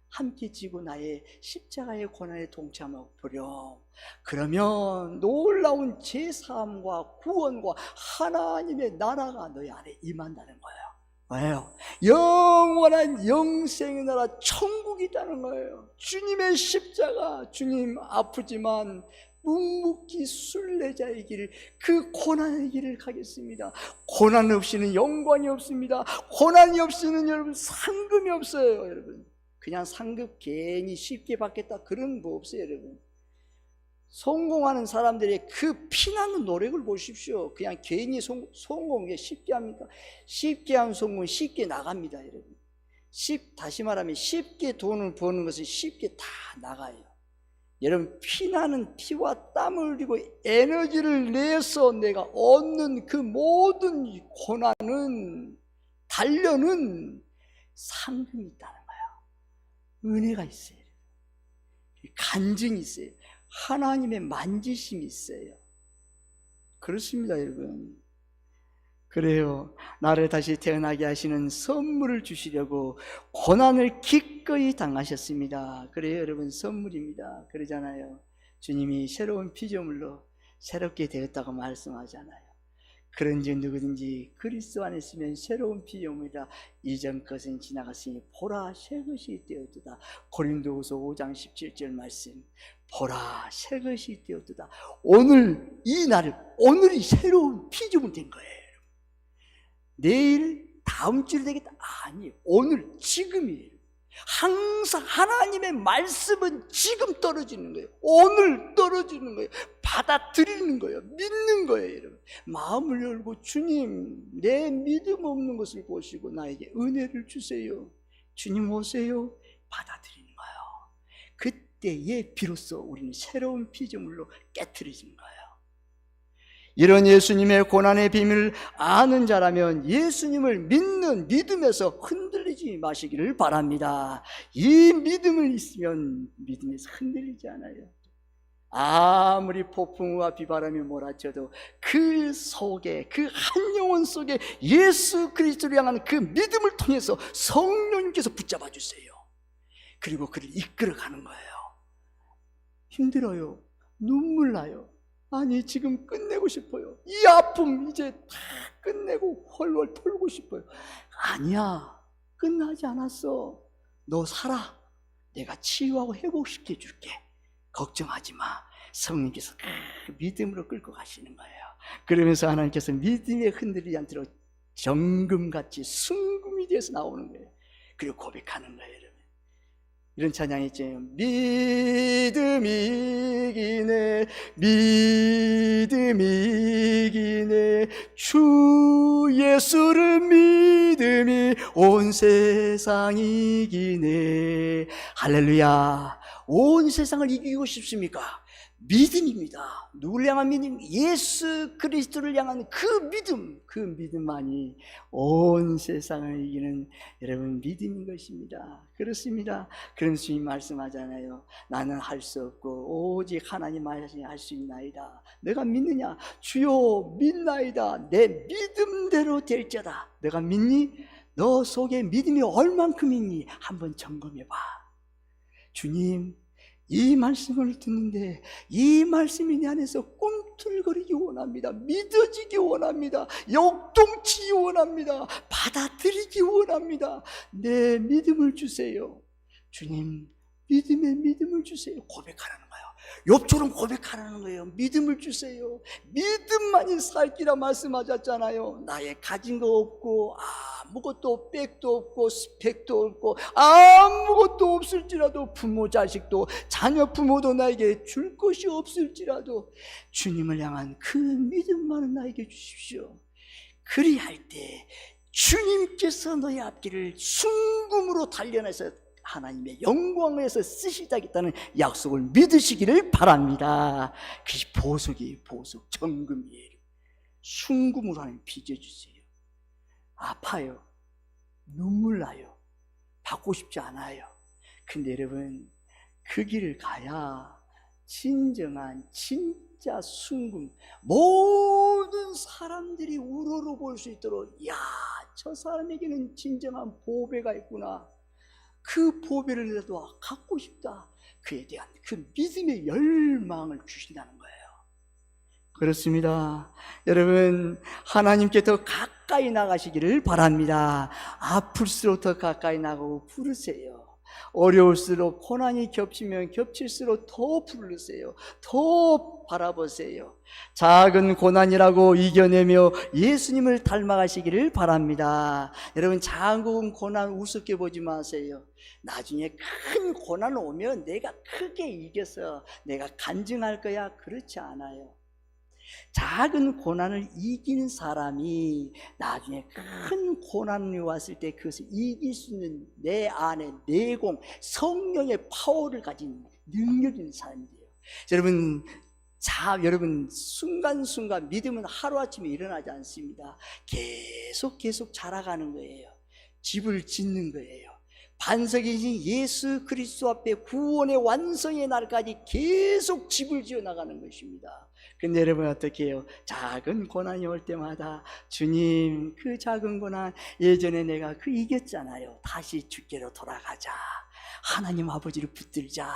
함께 지고 나의 십자가의 고난에 동참하고 보렴. 그러면 놀라운 제사함과 구원과 하나님의 나라가 너희 안에 임한다는 거예요. 왜요? 영원한 영생의 나라, 천국이 있다는 거예요. 주님의 십자가, 주님 아프지만 묵묵히 순례자의 길을, 그 고난의 길을 가겠습니다. 고난 없이는 영광이 없습니다. 고난이 없이는 여러분 상금이 없어요. 여러분, 그냥 상급 괜히 쉽게 받겠다 그런 거 없어요. 여러분, 성공하는 사람들의 그 피나는 노력을 보십시오. 그냥 괜히 성공에 쉽게 합니까? 쉽게 하면 성공, 쉽게 나갑니다. 여러분, 다시 말하면 쉽게 돈을 버는 것은 쉽게 다 나가요. 여러분, 피나는 피와 땀을 흘리고 에너지를 내서 내가 얻는 그 모든 고난은, 단련은 상금이 있다는 거예요. 은혜가 있어요. 간증이 있어요. 하나님의 만지심이 있어요. 그렇습니다, 여러분. 그래요. 나를 다시 태어나게 하시는 선물을 주시려고 고난을 기꺼이 당하셨습니다. 그래요, 여러분, 선물입니다. 그러잖아요. 주님이 새로운 피조물로 새롭게 되었다고 말씀하잖아요. 그런즉 누구든지 그리스도 안에 있으면 새로운 피조물이라, 이전 것은 지나갔으니 보라 새 것이 되었도다. 고린도후서 5장 17절 말씀, 보라 새 것이 되었도다. 오늘 이 날, 오늘이 새로운 피조물 된 거예요. 내일, 다음 주에 되겠다? 아니에요. 오늘, 지금이에요. 항상 하나님의 말씀은 지금 떨어지는 거예요. 오늘 떨어지는 거예요. 받아들이는 거예요. 믿는 거예요. 여러분, 마음을 열고 주님, 내 믿음 없는 것을 보시고 나에게 은혜를 주세요. 주님 오세요. 받아들이는 거예요. 그때에 비로소 우리는 새로운 피조물로 깨트려지는 거예요. 이런 예수님의 고난의 비밀을 아는 자라면 예수님을 믿는 믿음에서 흔들리지 마시기를 바랍니다. 이 믿음을 있으면 믿음에서 흔들리지 않아요. 아무리 폭풍우와 비바람이 몰아쳐도 그 속에, 그 한 영혼 속에 예수 그리스도를 향한 그 믿음을 통해서 성령님께서 붙잡아 주세요. 그리고 그를 이끌어가는 거예요. 힘들어요. 눈물 나요. 아니, 지금 끝내고 싶어요. 이 아픔 이제 다 끝내고 헐헐 털고 싶어요. 아니야, 끝나지 않았어. 너 살아. 내가 치유하고 회복시켜 줄게. 걱정하지 마. 성령께서 믿음으로 끌고 가시는 거예요. 그러면서 하나님께서 믿음에 흔들리지 않도록 정금같이 순금이 되어서 나오는 거예요. 그리고 고백하는 거예요. 이런 찬양이 있죠. 믿음이 이기네, 믿음이 이기네, 주 예수를 믿음이 온 세상이 이기네. 할렐루야. 온 세상을 이기고 싶습니까? 믿음입니다. 누구를 향한 믿음? 예수 그리스도를 향한 그 믿음만이 온 세상을 이기는, 여러분, 믿음인 것입니다. 그렇습니다. 그런 주님 말씀하잖아요. 나는 할 수 없고 오직 하나님 하시니 할 수 있나이다. 내가 믿느냐? 주여 믿나이다. 내 믿음대로 될지어다. 내가 믿니? 너 속에 믿음이 얼만큼 있니? 한번 점검해봐. 주님, 이 말씀을 듣는데 이 말씀이 내 안에서 꿈틀거리기 원합니다. 믿어지기 원합니다. 역동치기 원합니다. 받아들이기 원합니다. 내 믿음을 주세요. 주님, 믿음의 믿음을 주세요. 고백하라는 거예요. 욥처럼 고백하라는 거예요. 믿음을 주세요. 믿음만이 살기라 말씀하셨잖아요. 나의 가진 거 없고 아무것도 백도 없고 스펙도 없고 아무것도 없을지라도 부모 자식도 자녀 부모도 나에게 줄 것이 없을지라도 주님을 향한 그 믿음만은 나에게 주십시오. 그리할 때 주님께서 너의 앞길을 순금으로 단련해서 하나님의 영광에서 쓰시다겠다는 약속을 믿으시기를 바랍니다. 그것이 보석이에요. 보석, 정금이에요. 순금으로 하나님 빚어주세요. 아파요. 눈물 나요. 받고 싶지 않아요. 근데 여러분, 그 길을 가야 진정한 진짜 순금, 모든 사람들이 우러러 볼 수 있도록, 야, 저 사람에게는 진정한 보배가 있구나, 그 보배를 내도 갖고 싶다, 그에 대한 그 믿음의 열망을 주신다는 거예요. 그렇습니다. 여러분, 하나님께 더 가까이 나가시기를 바랍니다. 아플수록 더 가까이 나가고 부르세요. 어려울수록, 고난이 겹치면 겹칠수록 더 부르세요. 더 바라보세요. 작은 고난이라고 이겨내며 예수님을 닮아가시기를 바랍니다. 여러분, 작은 고난 우습게 보지 마세요. 나중에 큰 고난 오면 내가 크게 이겨서 내가 간증할 거야. 그렇지 않아요. 작은 고난을 이기는 사람이 나중에 큰 고난이 왔을 때 그것을 이길 수 있는 내 안에 내공, 성령의 파워를 가진 능력이 있는 사람이 돼요. 여러분, 순간순간 믿음은 하루아침에 일어나지 않습니다. 계속 자라가는 거예요. 집을 짓는 거예요. 반석이신 예수 그리스도 앞에 구원의 완성의 날까지 계속 집을 지어 나가는 것입니다. 근데 여러분, 어떻게 해요? 작은 고난이 올 때마다 주님, 그 작은 고난 예전에 내가 그 이겼잖아요. 다시 주께로 돌아가자. 하나님 아버지를 붙들자.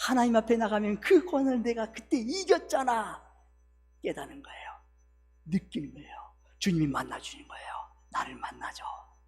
하나님 앞에 나가면 그 고난을 내가 그때 이겼잖아. 깨닫는 거예요. 느끼는 거예요. 주님이 만나주는 거예요. 나를 만나줘.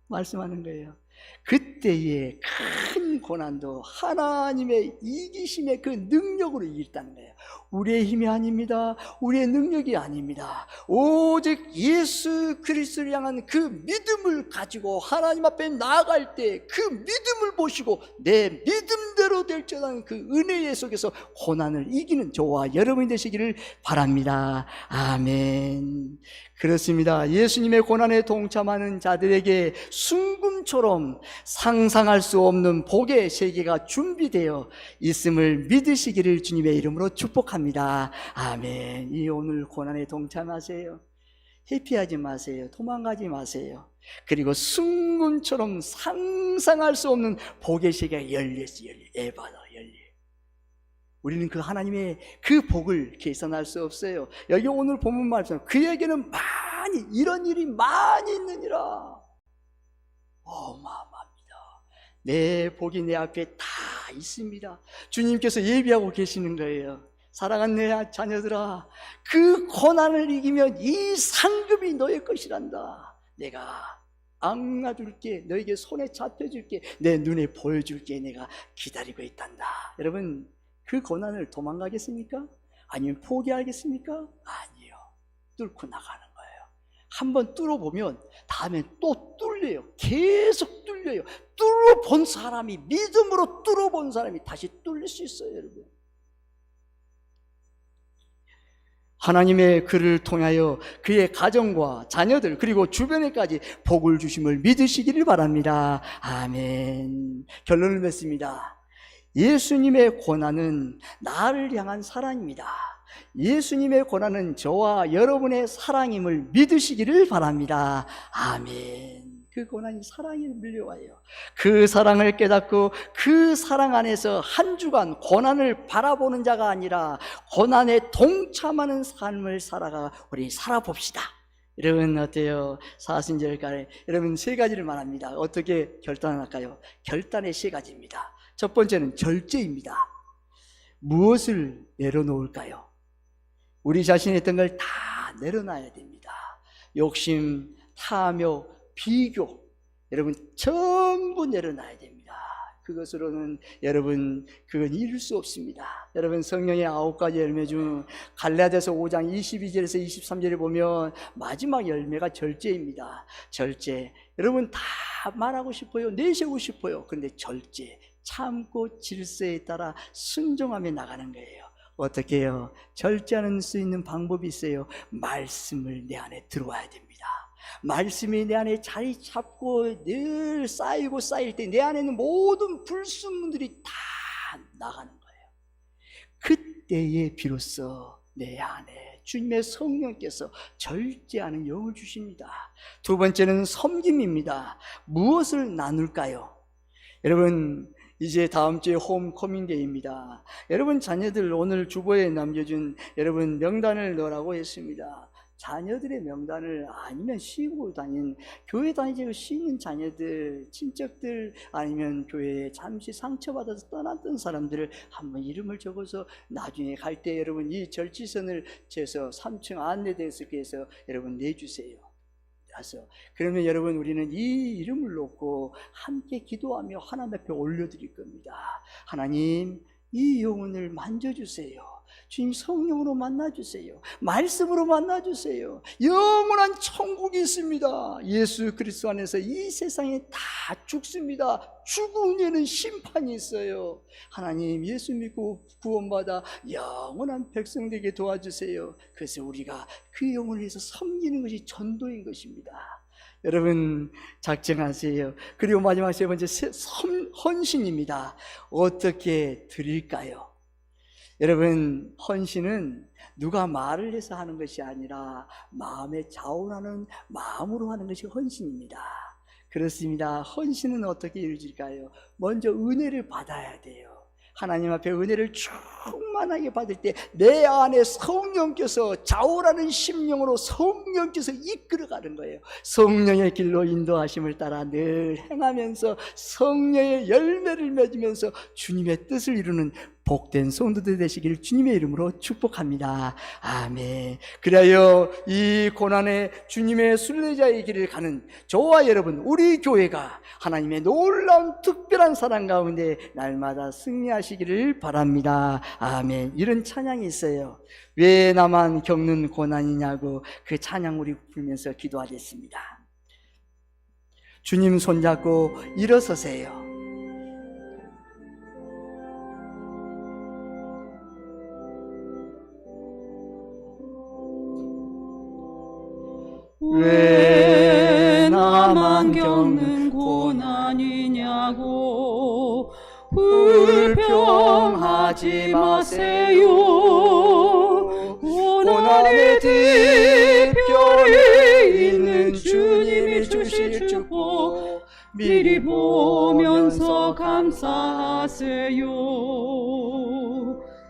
말씀하는 거예요. 그때의 큰 고난도 하나님의 이기심의 그 능력으로 이겼다는 거예요. 우리의 힘이 아닙니다. 우리의 능력이 아닙니다. 오직 예수 그리스도를 향한 그 믿음을 가지고 하나님 앞에 나아갈 때 그 믿음을 보시고 내 믿음대로 될지라는 그 은혜의 속에서 고난을 이기는 저와 여러분이 되시기를 바랍니다. 아멘. 그렇습니다. 예수님의 고난에 동참하는 자들에게 순금처럼 상상할 수 없는 복의 세계가 준비되어 있음을 믿으시기를 주님의 이름으로 축복합니다. 아멘. 이 오늘 고난에 동참하세요. 회피하지 마세요. 도망가지 마세요. 그리고 순금처럼 상상할 수 없는 복의 세계가 열렸어요. 우리는 그 하나님의 그 복을 계산할 수 없어요. 여기 오늘 본문 말씀, 그에게는 많이, 이런 일이 많이 있느니라. 어마어마합니다. 내 복이 내 앞에 다 있습니다. 주님께서 예비하고 계시는 거예요. 사랑하는 내 자녀들아, 그 고난을 이기면 이 상급이 너의 것이란다. 내가 안아줄게, 너에게 손에 잡혀줄게, 내 눈에 보여줄게, 내가 기다리고 있단다. 여러분, 그 고난을 도망가겠습니까? 아니면 포기하겠습니까? 아니요. 뚫고 나가는 거예요. 한번 뚫어보면 다음에 또 뚫려요. 계속 뚫려요. 뚫어본 사람이, 믿음으로 뚫어본 사람이 다시 뚫릴 수 있어요, 여러분. 하나님의 그를 통하여 그의 가정과 자녀들 그리고 주변에까지 복을 주심을 믿으시기를 바랍니다. 아멘. 결론을 맺습니다. 예수님의 고난은 나를 향한 사랑입니다. 예수님의 고난은 저와 여러분의 사랑임을 믿으시기를 바랍니다. 아멘. 그 고난이 사랑이 밀려와요. 그 사랑을 깨닫고 그 사랑 안에서 한 주간 고난을 바라보는 자가 아니라 고난에 동참하는 삶을 살아가 우리 살아봅시다. 여러분 어때요? 사순절까지 여러분 세 가지를 말합니다. 어떻게 결단할까요? 결단의 세 가지입니다. 첫 번째는 절제입니다. 무엇을 내려놓을까요? 우리 자신이 했던 걸 다 내려놔야 됩니다. 욕심, 탐욕, 비교, 여러분 전부 내려놔야 됩니다. 그것으로는 여러분 그건 이룰 수 없습니다. 여러분 성령의 9가지 열매 중 갈라디아서 5장 22절에서 23절에 보면 마지막 열매가 절제입니다. 절제. 여러분 다 말하고 싶어요. 내세우고 싶어요. 그런데 절제. 참고 질서에 따라 순종하며 나가는 거예요. 어떻게 해요? 절제하는 수 있는 방법이 있어요. 말씀을 내 안에 들어와야 됩니다. 말씀이 내 안에 자리 잡고 늘 쌓일 때 내 안에 있는 모든 불순물들이 다 나가는 거예요. 그때에 비로소 내 안에 주님의 성령께서 절제하는 영을 주십니다. 두 번째는 섬김입니다. 무엇을 나눌까요? 여러분, 이제 다음 주에 홈커밍데이입니다. 여러분 자녀들 오늘 주보에 남겨준 여러분 명단을 넣으라고 했습니다. 자녀들의 명단을, 아니면 쉬고 다닌, 교회 다니고 쉬는 자녀들, 친척들, 아니면 교회에 잠시 상처받아서 떠났던 사람들을 한번 이름을 적어서 나중에 갈 때 여러분 이 절지선을 재서 3층 안내대석에서 여러분 내주세요. 그러면 여러분 우리는 이 이름을 놓고 함께 기도하며 하나님 앞에 올려드릴 겁니다. 하나님, 이 영혼을 만져주세요. 주님 성령으로 만나주세요. 말씀으로 만나주세요. 영원한 천국이 있습니다. 예수 그리스도 안에서 이 세상에 다 죽습니다. 죽음에는 심판이 있어요. 하나님, 예수 믿고 구원받아 영원한 백성 되게 도와주세요. 그래서 우리가 그 영혼을 위해서 섬기는 것이 전도인 것입니다. 여러분 작정하세요. 그리고 마지막 세 번째, 헌신입니다. 어떻게 드릴까요? 여러분, 헌신은 누가 말을 해서 하는 것이 아니라 마음에 자원하는 마음으로 하는 것이 헌신입니다. 그렇습니다. 헌신은 어떻게 이루어질까요? 먼저 은혜를 받아야 돼요. 하나님 앞에 은혜를 충만하게 받을 때 내 안에 성령께서 자원하는 심령으로 성령께서 이끌어가는 거예요. 성령의 길로 인도하심을 따라 늘 행하면서 성령의 열매를 맺으면서 주님의 뜻을 이루는 복된 성도들 되시길 주님의 이름으로 축복합니다. 아멘. 그리하여 이 고난의 주님의 순례자의 길을 가는 저와 여러분, 우리 교회가 하나님의 놀라운 특별한 사랑 가운데 날마다 승리하시기를 바랍니다. 아멘. 이런 찬양이 있어요. 왜 나만 겪는 고난이냐고, 그 찬양 우리 부르면서 기도하겠습니다. 주님 손잡고 일어서세요. 왜 나만 겪는 고난이냐고 불평하지 마세요. 고난의 뒷편에 있는 주님이 주실 축복 미리 보면서 감사하세요.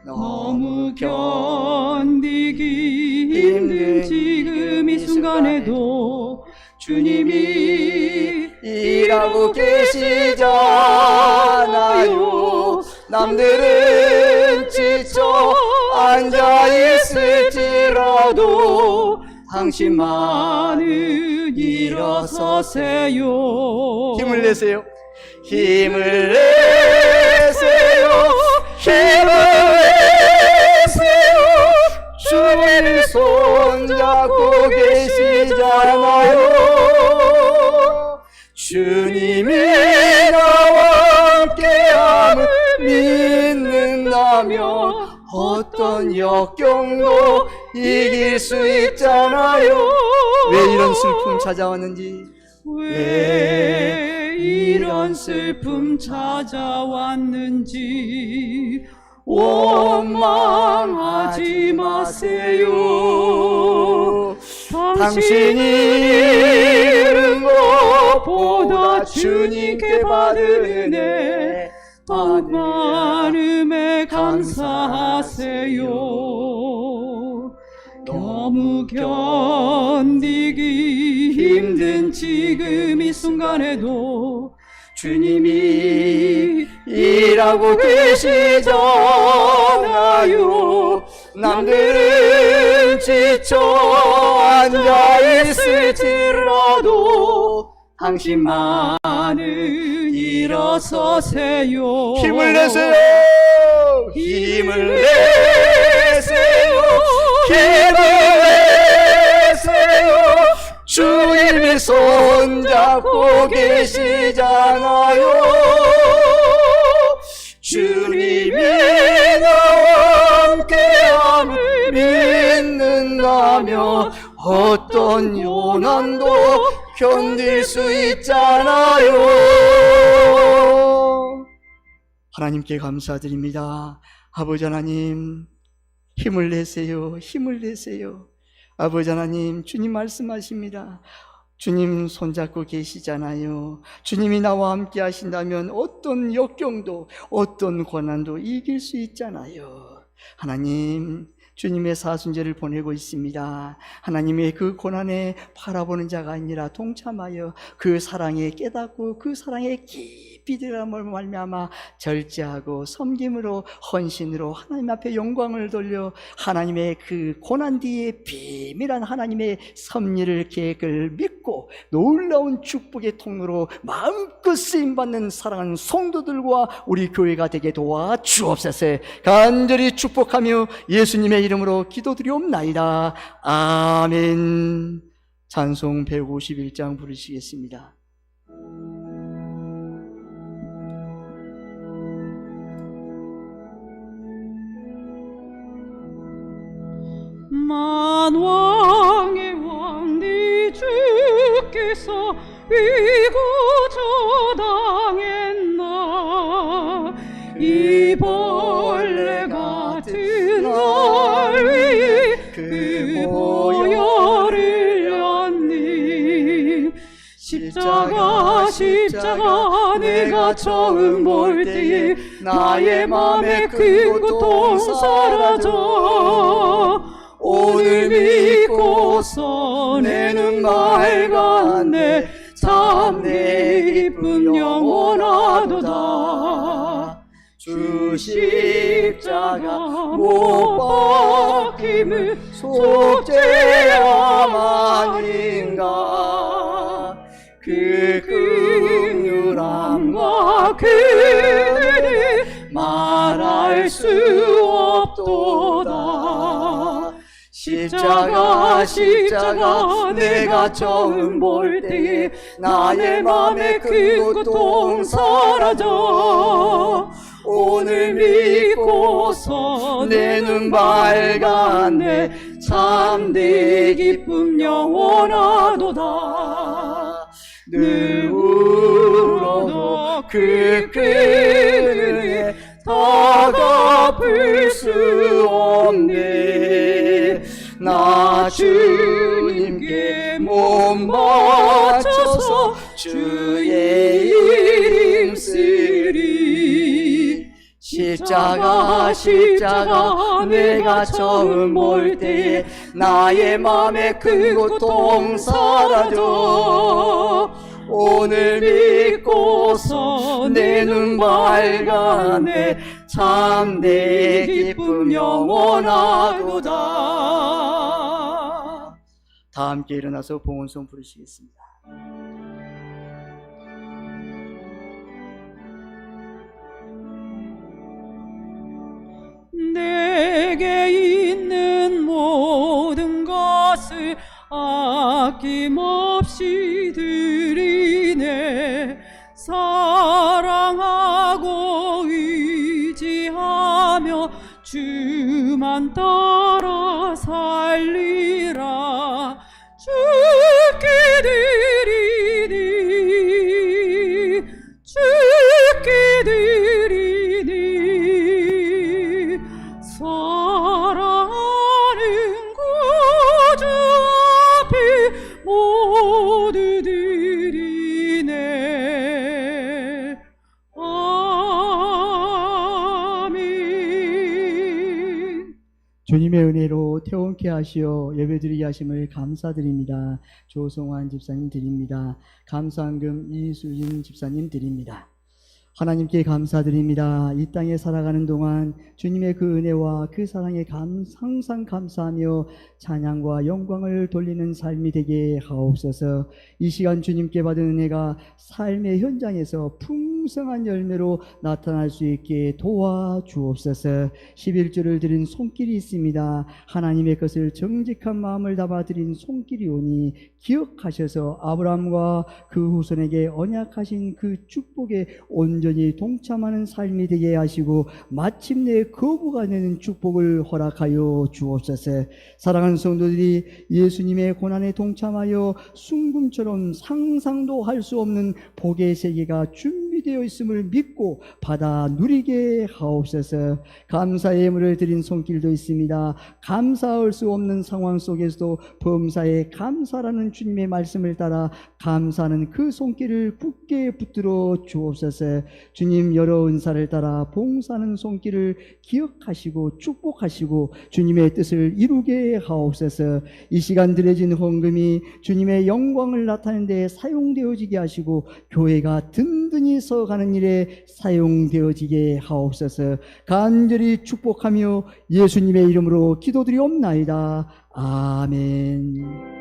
너무 견디기 힘든 지금 이 순간에도 주님이 일하고 계시잖아요. 남들은 지쳐 앉아있을지라도 당신만은 일어서세요. 힘을 내세요. 힘을 내세요. 힘을 내세요. 주님 손잡고 계시잖아요. 주님이 나와 함께함을 믿는다면 어떤 역경도 이길 수 있잖아요. 왜 이런 슬픔 찾아왔는지, 왜 이런 슬픔 찾아왔는지 원망하지 마세요. 당신이 잃은 것보다 주님께 받은 은혜 더욱 많음에 감사하세요. 너무 견디기 힘든 지금 이 순간에도 주님이 일하고 계시잖아요. 남들은 지쳐 앉아있을지라도 당신만은 일어서세요. 힘을 내세요. 힘을 내세요. 힘을 내세요. 주님이 손잡고 계시잖아요. 주님이 나와 함께함을 믿는다면 어떤 고난도 견딜 수 있잖아요. 하나님께 감사드립니다. 아버지 하나님, 힘을 내세요. 힘을 내세요. 아버지 하나님, 주님 말씀하십니다. 주님 손잡고 계시잖아요. 주님이 나와 함께 하신다면 어떤 역경도, 어떤 고난도 이길 수 있잖아요. 하나님, 주님의 사순절을 보내고 있습니다. 하나님의 그 고난에 바라보는 자가 아니라 동참하여 그 사랑에 깨닫고 그 사랑에 깊이 들어감을 말미암아 절제하고 섬김으로, 헌신으로 하나님 앞에 영광을 돌려 하나님의 그 고난 뒤에 비밀한 하나님의 섭리를, 계획을 믿고 놀라운 축복의 통로로 마음껏 쓰임받는 사랑하는 성도들과 우리 교회가 되게 도와 주옵소서. 간절히 축복하며 예수님의 이름으로 기도드리옵나이다. 아멘. 찬송 151장 부르시겠습니다. 만왕의 왕 네 주께서 위고조당했나 이 벌레 같은 날 위에 그 보혈을 렸니. 십자가 십자가 내가 처음 볼 때에 나의 맘에 큰 고통 사라져. 오늘 믿고서 내 눈 맑았네. 참 내 기쁨 영원하도다. 주 십자가 못 박힘을 속죄야만인가. 그 긍휼함과 그늘을 말할 수 없도다. 십자가 십자가 내가 처음 볼 때에 나의 맘에 큰 고통 사라져. 오늘 믿고서 내 눈 밝았네. 참 내 기쁨 영원하도다. 늘 울어도 그 그늘에 다가풀 수 없네. 나 주님께 몸 바쳐서 주의 이름 쓰리. 십자가 십자가 내가 처음 볼 때에 나의 맘에 큰 고통 사라져. 오늘 믿고서 내 눈 밝았네. 참 내 기쁨 영원하도다. 다 함께 일어나서 봉헌송 부르시겠습니다. 내게 있는 모든 것을 아낌없이 드리네. 사랑하고 의지하며 주만 따라 살리라. 주께 드리니 주께 드리니 사랑하는 구주 앞에 모두 드리네. 아멘. 주님의 은혜로 태원케 하시어 예배드리게 하심을 감사드립니다. 조성환 집사님 드립니다. 감사한금 이수진 집사님 드립니다. 하나님께 감사드립니다. 이 땅에 살아가는 동안 주님의 그 은혜와 그 사랑에 항상 감사하며 찬양과 영광을 돌리는 삶이 되게 하옵소서. 이 시간 주님께 받은 은혜가 삶의 현장에서 풍성히 풍성한 열매로 나타날 수 있게 도와주옵소서. 11조를 드린 손길이 있습니다. 하나님의 것을 정직한 마음을 담아 드린 손길이 오니 기억하셔서 아브라함과 그 후손에게 언약하신 그 축복에 온전히 동참하는 삶이 되게 하시고 마침내 거부가 되는 축복을 허락하여 주옵소서. 사랑하는 성도들이 예수님의 고난에 동참하여 순금처럼 상상도 할 수 없는 복의 세계가 준비되어 있음을 믿고 받아 누리게 하옵소서. 감사의 예물을 드린 손길도 있습니다. 감사할 수 없는 상황 속에서도 범사에 감사라는 주님의 말씀을 따라 감사하는 그 손길을 굳게 붙들어 주옵소서. 주님 여러 은사를 따라 봉사하는 손길을 기억하시고 축복하시고 주님의 뜻을 이루게 하옵소서. 이 시간 드려진 헌금이 주님의 영광을 나타내는 데 사용되어지게 하시고 교회가 든든히 서가는 일에 사용되어지게 하옵소서. 간절히 축복하며 예수님의 이름으로 기도드리옵나이다. 아멘.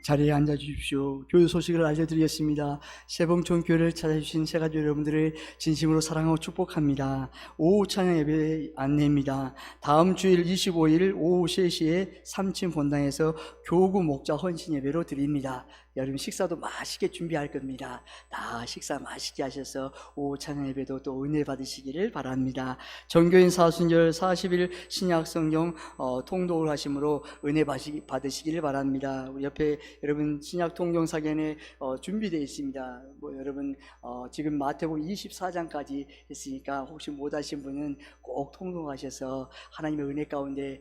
자리에 앉아 주십시오. 교회 소식을 알려드리겠습니다. 세봉촌 교회를 찾아주신 새가족 여러분들을 진심으로 사랑하고 축복합니다. 오후 찬양 예배 안내입니다. 다음 주일 25일 오후 3시에 3층 본당에서 교구 목자 헌신 예배로 드립니다. 여러분 식사도 맛있게 준비할 겁니다. 다 식사 맛있게 하셔서 오후 찬양 예배도 또 은혜 받으시기를 바랍니다. 정교인 사순절 40일 신약 성경 통독을 하심으로 은혜 받으시기를 바랍니다. 우리 옆에 여러분 신약 통독 사견에 준비되어 있습니다. 여러분 지금 마태복음 24장까지 했으니까 혹시 못하신 분은 꼭 통독하셔서 하나님의 은혜 가운데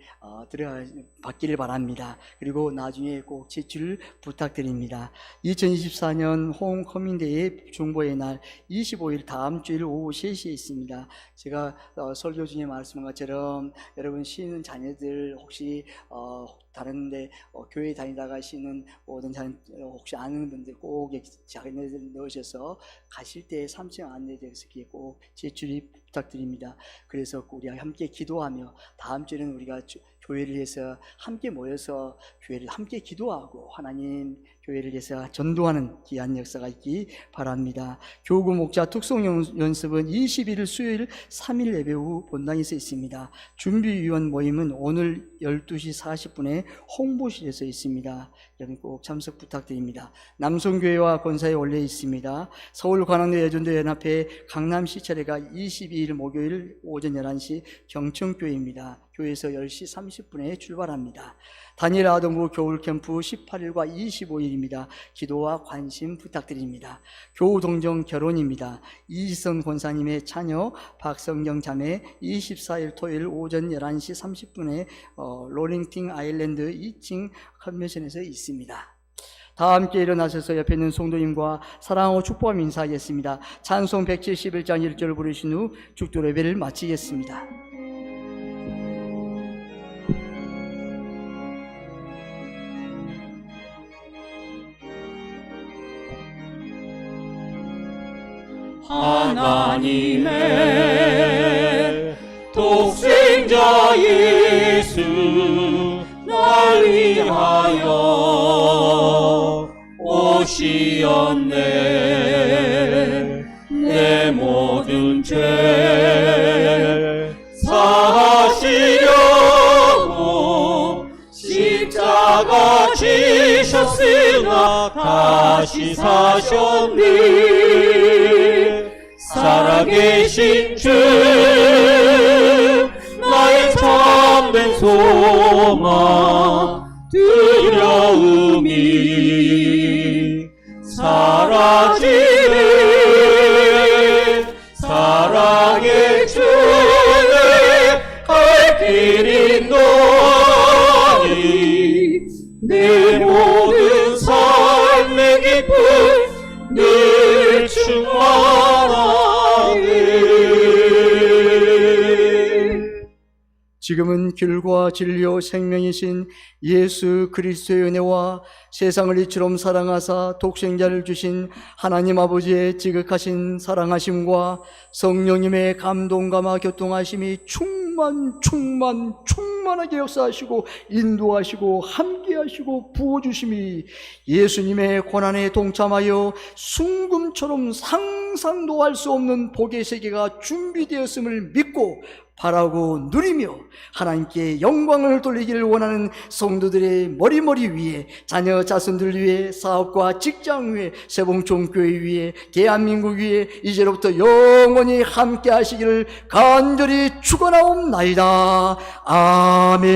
들어가 받기를 바랍니다. 그리고 나중에 꼭 제출 부탁드립니다. 2024년 홈커밍데이 중보의 날 25일 다음 주일 오후 3시에 있습니다. 제가 설교 중에 말씀한 것처럼 여러분 쉬는 자녀들 혹시 다른데 교회 다니다가 쉬는 모든 자녀 혹시 아는 분들 꼭 자녀들 넣으셔서 가실 때 3층 안내되어서 꼭 제출이 부탁드립니다. 그래서 우리 함께 기도하며 다음 주에는 우리가 교회를 위해서 함께 모여서 교회를 함께 기도하고 하나님 교회를 위해서 전도하는 귀한 역사가 있기 바랍니다. 교구 목자 특송 연습은 21일 수요일 3일 예배 후 본당에서 있습니다. 준비위원 모임은 오늘 12시 40분에 홍보실에서 있습니다. 여러분 꼭 참석 부탁드립니다. 남성교회와 권사에 올려 있습니다. 서울 관악로 예전도 연합회 강남시찰회가 22일 목요일 오전 11시 경청교회입니다. 교회에서 10시 30분에 출발합니다. 다니엘 아동부 겨울캠프 18일과 25일입니다. 기도와 관심 부탁드립니다. 교우동정 결혼입니다. 이지선 권사님의 자녀 박성경 자매 24일 토요일 오전 11시 30분에 롤링팅 아일랜드 2층 컨벤션에서 있습니다. 다 함께 일어나셔서 옆에 있는 성도님과 사랑하고 축복하며 인사하겠습니다. 찬송 171장 1절을 부르신 후 축도 예배를 마치겠습니다. 하나님의 독생자 예수 날 위하여 오시었네. 내 모든 죄 사하시려고 십자가 지셨으나 다시 사셨네. 살아계신 주 나의 참된 소망 두려움이 사라지네. 사랑의 주내 갈 길이 너니 내 모든 삶의 기쁨 늘 충만하네. 지금은 길과 진리요 생명이신 예수 그리스도의 은혜와 세상을 이처럼 사랑하사 독생자를 주신 하나님 아버지의 지극하신 사랑하심과 성령님의 감동감화 교통하심이 충만하게 역사하시고 인도하시고 함께하시고 부어주심이 예수님의 고난에 동참하여 순금처럼 상상도 할 수 없는 복의 세계가 준비되었음을 믿고 바라고 누리며 하나님께 영광을 돌리기를 원하는 성도들의 머리 위에, 자녀 자손들 위에, 사업과 직장 위에, 세봉총교회 위에, 대한민국 위에 이제로부터 영원히 함께 하시기를 간절히 축원하옵나이다. 아멘.